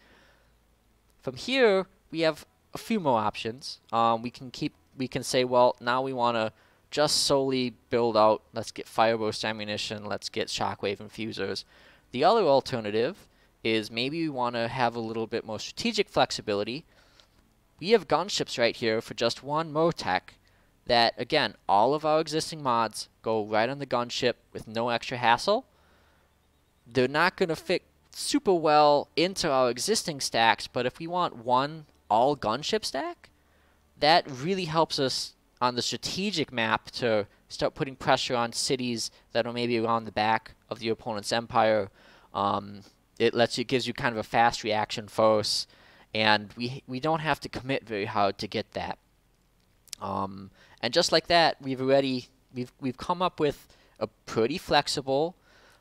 From here, we have a few more options. We can say, well, now we want to just solely build out, let's get fireburst ammunition, let's get shockwave infusers. The other alternative is maybe we want to have a little bit more strategic flexibility. We have gunships right here for just 1 more tech that, again, all of our existing mods go right on the gunship with no extra hassle. They're not going to fit super well into our existing stacks, but if we want 1 all gunship stack, that really helps us on the strategic map to start putting pressure on cities that are maybe around the back of the opponent's empire. It gives you kind of a fast reaction force, and we don't have to commit very hard to get that. And just like that, we've come up with a pretty flexible,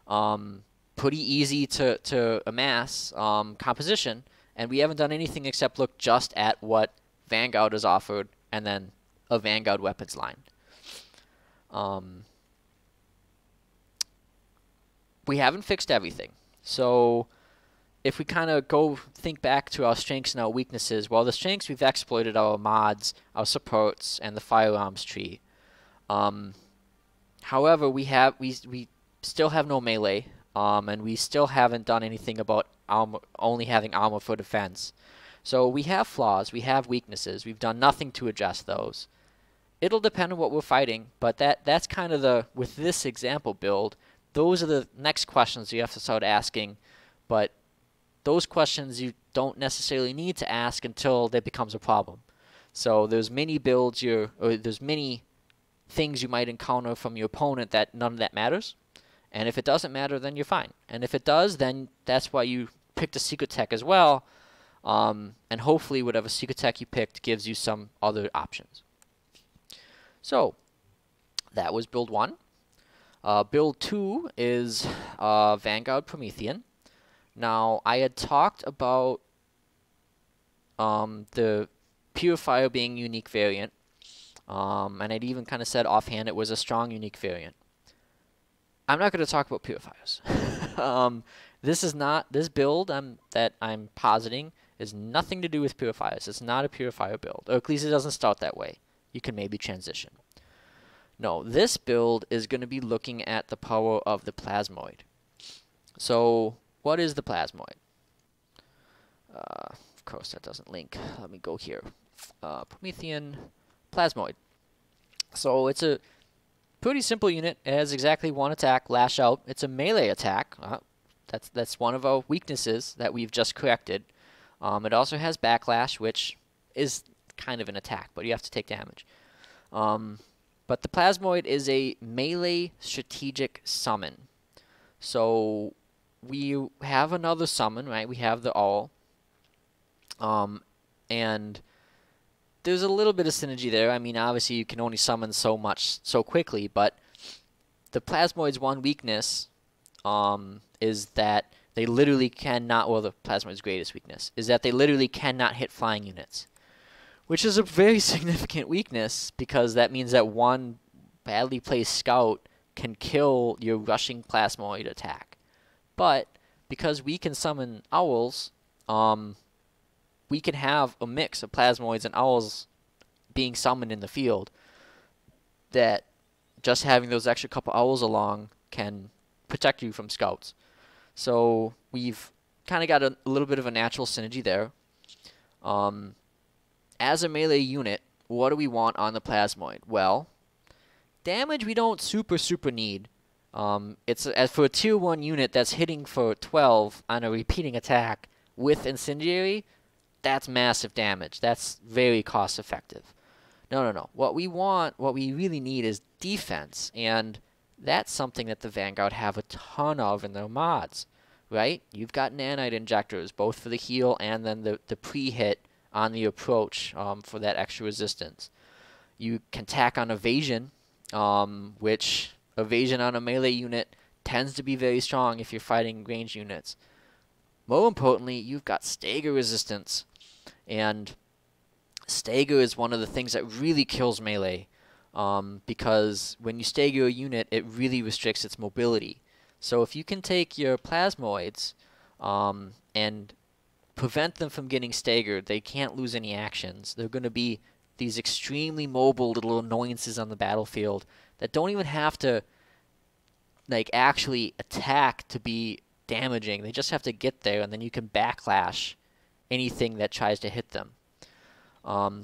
pretty easy to amass composition, and we haven't done anything except look just at what Vanguard has offered, and then a Vanguard weapons line. We haven't fixed everything, so if we kind of go think back to our strengths and our weaknesses, well, the strengths, we've exploited our mods, our supports, and the firearms tree. However, we still have no melee, and we still haven't done anything about only having armor for defense. So we have flaws, we have weaknesses, we've done nothing to address those. It'll depend on what we're fighting, but that's kind of with this example build, those are the next questions you have to start asking, but those questions you don't necessarily need to ask until that becomes a problem. So there's many builds there's many things you might encounter from your opponent that none of that matters. And if it doesn't matter, then you're fine. And if it does, then that's why you picked a secret tech as well. And hopefully whatever secret tech you picked gives you some other options. So that was build 1. Build 2 is Vanguard Promethean. Now, I had talked about the Purifier being unique variant, and I'd even kind of said offhand it was a strong unique variant. I'm not going to talk about Purifiers. This build that I'm positing is nothing to do with Purifiers. It's not a Purifier build, or at least it doesn't start that way. You can maybe transition. No, this build is going to be looking at the power of the Plasmoid. So, what is the Plasmoid? Of course, that doesn't link. Let me go here. Promethean Plasmoid. So, it's a pretty simple unit. It has exactly 1 attack, Lash Out. It's a melee attack. That's one of our weaknesses that we've just corrected. It also has Backlash, which is kind of an attack, but you have to take damage. But the Plasmoid is a melee strategic summon. So we have another summon, right? We have the All. And there's a little bit of synergy there. I mean, obviously you can only summon so much so quickly, but the Plasmoid's one weakness is that they literally cannot, well, the Plasmoid's greatest weakness is that they literally cannot hit flying units, which is a very significant weakness because that means that 1 badly placed scout can kill your rushing Plasmoid attack. But because we can summon owls, we can have a mix of Plasmoids and owls being summoned in the field that just having those extra couple owls along can protect you from scouts. So we've kind of got a little bit of a natural synergy there. As a melee unit, what do we want on the Plasmoid? Well, damage we don't super need. As for a tier 1 unit that's hitting for 12 on a repeating attack with Incendiary, that's massive damage. That's very cost effective. No. What we really need is defense, and that's something that the Vanguard have a ton of in their mods, right? You've got nanite injectors, both for the heal and then the pre-hit on the approach for that extra resistance. You can tack on evasion, which evasion on a melee unit tends to be very strong if you're fighting ranged units. More importantly, you've got stagger resistance, and stagger is one of the things that really kills melee, because when you stagger a unit, it really restricts its mobility. So if you can take your plasmoids and prevent them from getting staggered, they can't lose any actions. They're going to be these extremely mobile little annoyances on the battlefield that don't even have to like actually attack to be damaging. They just have to get there, and then you can backlash anything that tries to hit them.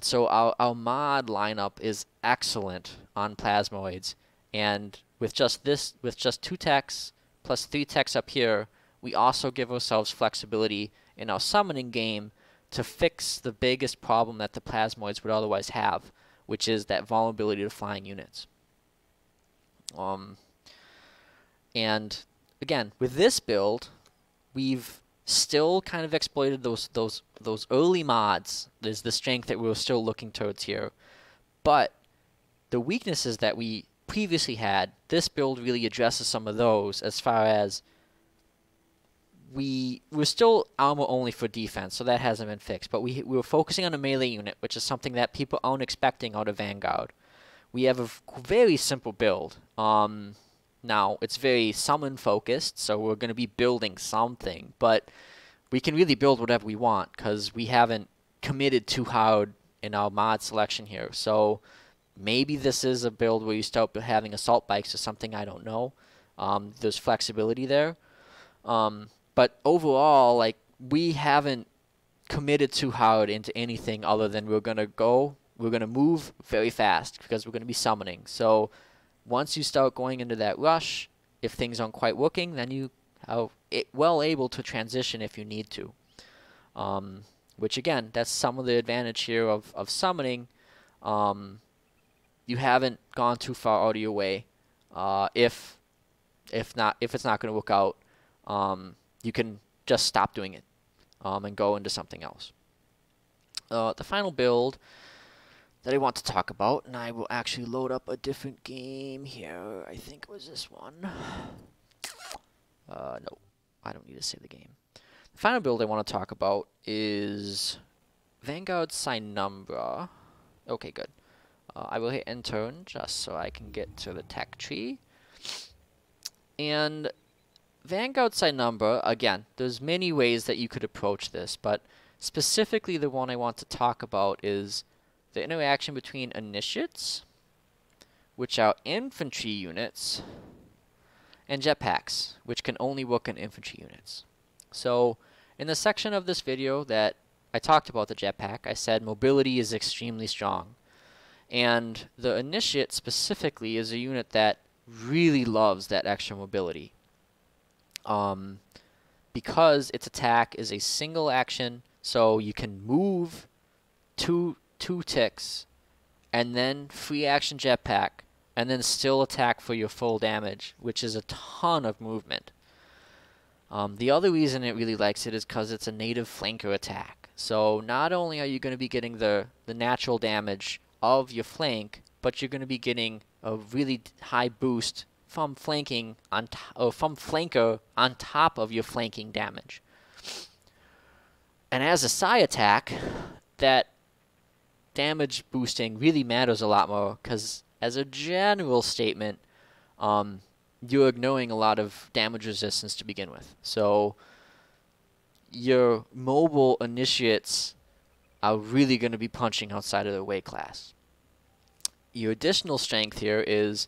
So our mod lineup is excellent on plasmoids, and with just 2 techs plus 3 techs up here, we also give ourselves flexibility in our summoning game to fix the biggest problem that the plasmoids would otherwise have, which is that vulnerability to flying units. And again, with this build, we've still kind of exploited those early mods. There's the strength that we were still looking towards here, but the weaknesses that we previously had, this build really addresses some of those, as far as we're still armor only for defense, so that hasn't been fixed, but we were focusing on a melee unit, which is something that people aren't expecting out of Vanguard. We have a very simple build. Now, it's very summon focused, so we're going to be building something, but we can really build whatever we want because we haven't committed too hard in our mod selection here. So maybe this is a build where you start having assault bikes or something, I don't know. There's flexibility there. But overall, like, we haven't committed too hard into anything other than we're going to move very fast because we're going to be summoning. So once you start going into that rush, if things aren't quite working, then you are well able to transition if you need to. Which again, that's some of the advantage here of summoning. You haven't gone too far out of your way. If it's not going to work out, you can just stop doing it and go into something else. The final build that I want to talk about, and I will actually load up a different game here. I think it was this one. No, I don't need to save the game. The final build I want to talk about is Vanguard Synumbra. Okay, good. I will hit enter just so I can get to the tech tree. And Vanguard Synumbra, again, there's many ways that you could approach this, but specifically the one I want to talk about is the interaction between initiates, which are infantry units, and jetpacks, which can only work on infantry units. So in the section of this video that I talked about the jetpack, I said mobility is extremely strong. And the initiate specifically is a unit that really loves that extra mobility. Because its attack is a single action, so you can move two ticks, and then free action jetpack, and then still attack for your full damage, which is a ton of movement. The other reason it really likes it is because it's a native flanker attack. So not only are you going to be getting the natural damage of your flank, but you're going to be getting a really high boost from flanking from flanker on top of your flanking damage. And as a psi attack, that damage boosting really matters a lot more, because as a general statement, you're ignoring a lot of damage resistance to begin with. So your mobile initiates are really going to be punching outside of their weight class. Your additional strength here is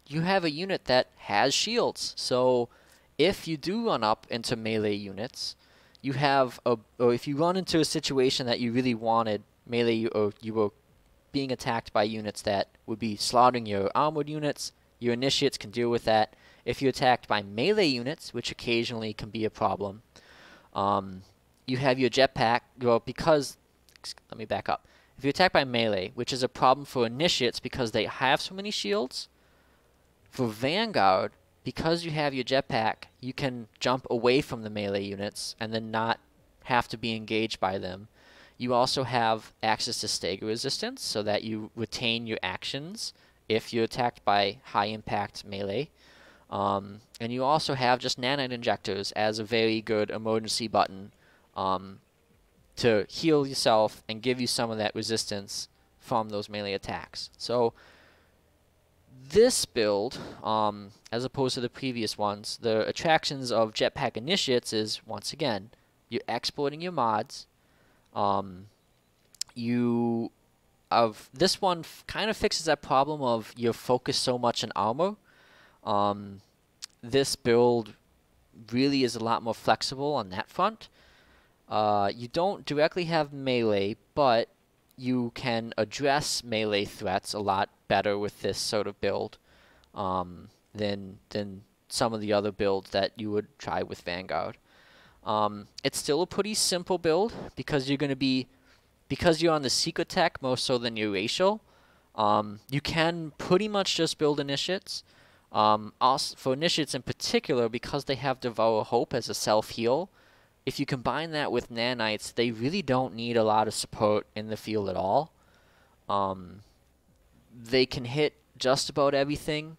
you have a unit that has shields. So if you do run up into melee units, you have or if you run into a situation that you really wanted melee, or you were being attacked by units that would be slaughtering your armored units, your initiates can deal with that. If you're attacked by melee units, which occasionally can be a problem, you have your jetpack. Well, because, let me back up. If you're attacked by melee, which is a problem for initiates because they have so many shields, for Vanguard, because you have your jetpack, you can jump away from the melee units and then not have to be engaged by them. You also have access to stagger resistance so that you retain your actions if you're attacked by high impact melee. And you also have just nanite injectors as a very good emergency button to heal yourself and give you some of that resistance from those melee attacks. So this build, as opposed to the previous ones, the attractions of Jetpack Initiates is, once again, you're exporting your mods. This one kind of fixes that problem of you're focused so much on armor. This build really is a lot more flexible on that front. You don't directly have melee, but you can address melee threats a lot better with this sort of build than some of the other builds that you would try with Vanguard. It's still a pretty simple build because you're on the secret tech more so than your racial. You can pretty much just build initiates. Also, for initiates in particular, because they have Devour Hope as a self-heal, if you combine that with nanites, they really don't need a lot of support in the field at all. They can hit just about everything.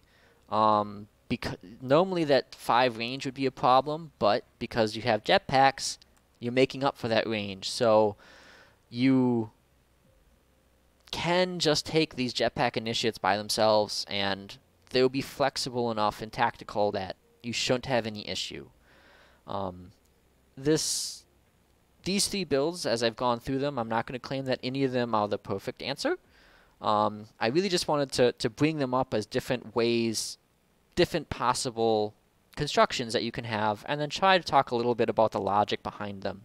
Because normally that 5 range would be a problem, but because you have jetpacks, you're making up for that range. So you can just take these jetpack initiates by themselves, and they'll be flexible enough and tactical that you shouldn't have any issue. These 3 builds, as I've gone through them, I'm not going to claim that any of them are the perfect answer. I really just wanted to bring them up as different ways, different possible constructions that you can have, and then try to talk a little bit about the logic behind them.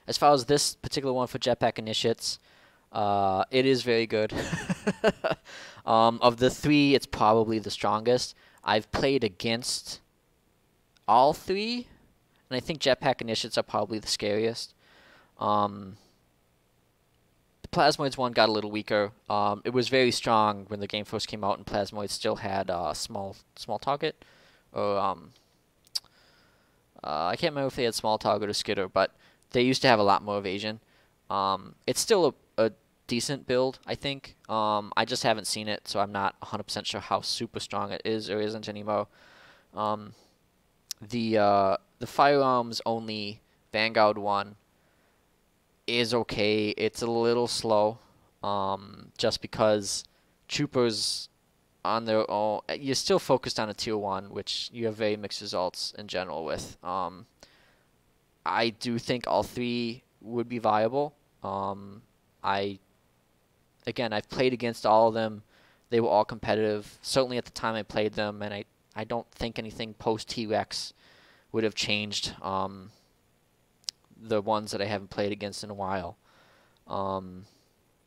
As far as this particular one for Jetpack Initiates, it is very good. Of the 3, it's probably the strongest. I've played against all 3, and I think Jetpack Initiates are probably the scariest. The Plasmoids one got a little weaker. It was very strong when the game first came out, and Plasmoids still had small target. Or I can't remember if they had small target or skitter, but they used to have a lot more evasion. It's still a decent build, I think. I just haven't seen it, so I'm not 100% sure how super strong it is or isn't anymore. The firearms only Vanguard one is okay. It's a little slow, just because troopers on their own, you're still focused on a tier 1, which you have very mixed results in general with. I do think all 3 would be viable. Again, I've played against all of them. They were all competitive, certainly at the time I played them, and I don't think anything post-T-Rex would have changed the ones that I haven't played against in a while. The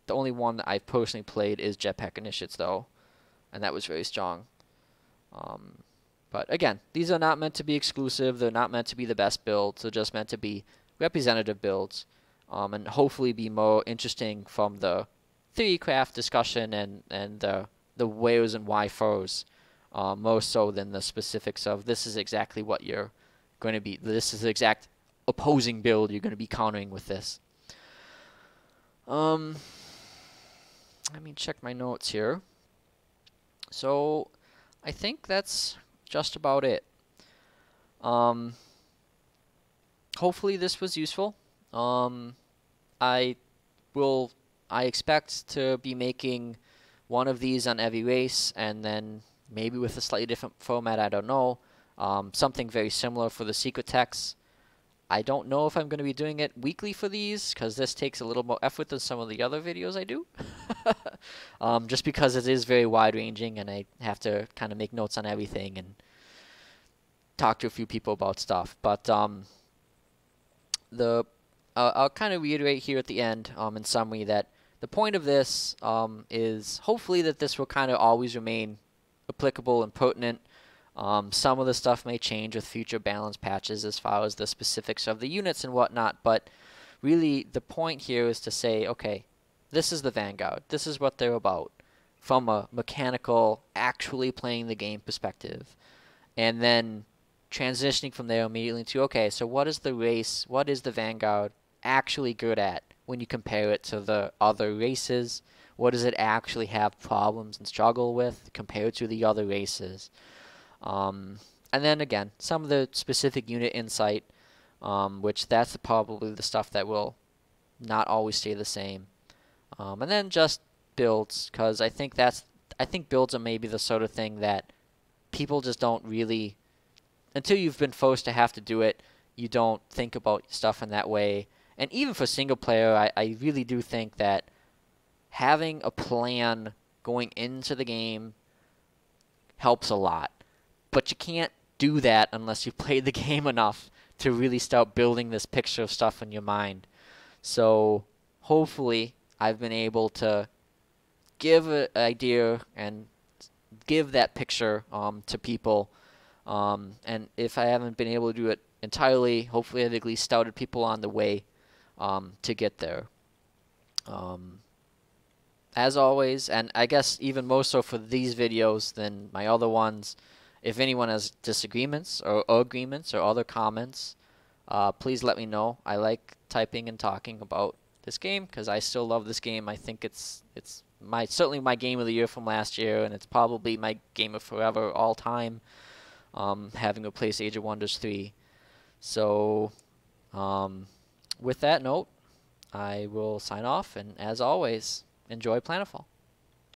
only one that I've personally played is Jetpack Initiates, though, and that was very strong. But again, these are not meant to be exclusive. They're not meant to be the best builds. They're just meant to be representative builds, and hopefully be more interesting from the theory craft discussion and the wheres and why furs, more so than the specifics of this is exactly what you're going to be. This is the exact opposing build you're going to be countering with this. Let me check my notes here. So I think that's just about it. Hopefully this was useful. I expect to be making one of these on every race, and then maybe with a slightly different format, I don't know. Something very similar for the secret techs. I don't know if I'm going to be doing it weekly for these, because this takes a little more effort than some of the other videos I do. Just because it is very wide-ranging, and I have to kind of make notes on everything and talk to a few people about stuff. But I'll kind of reiterate here at the end, in summary, that the point of this is hopefully that this will kind of always remain applicable and pertinent. Some of the stuff may change with future balance patches as far as the specifics of the units and whatnot, but really the point here is to say, okay, this is the Vanguard. This is what they're about from a mechanical, actually playing the game perspective. And then transitioning from there immediately to, okay, so what is the race? What is the Vanguard actually good at when you compare it to the other races? What does it actually have problems and struggle with compared to the other races? And then again, some of the specific unit insight, which that's probably the stuff that will not always stay the same. And then just builds, because I think builds are maybe the sort of thing that people just don't really, until you've been forced to have to do it, you don't think about stuff in that way. And even for single player, I really do think that having a plan going into the game helps a lot. But you can't do that unless you've played the game enough to really start building this picture of stuff in your mind. So hopefully I've been able to give an idea and give that picture to people. And if I haven't been able to do it entirely, hopefully I've at least started people on the way to get there. As always, and I guess even more so for these videos than my other ones, if anyone has disagreements or agreements or other comments, please let me know. I like typing and talking about this game because I still love this game. I think it's certainly my game of the year from last year, and it's probably my game of forever all time, having replaced Age of Wonders 3. So with that note, I will sign off, and as always, enjoy Planetfall.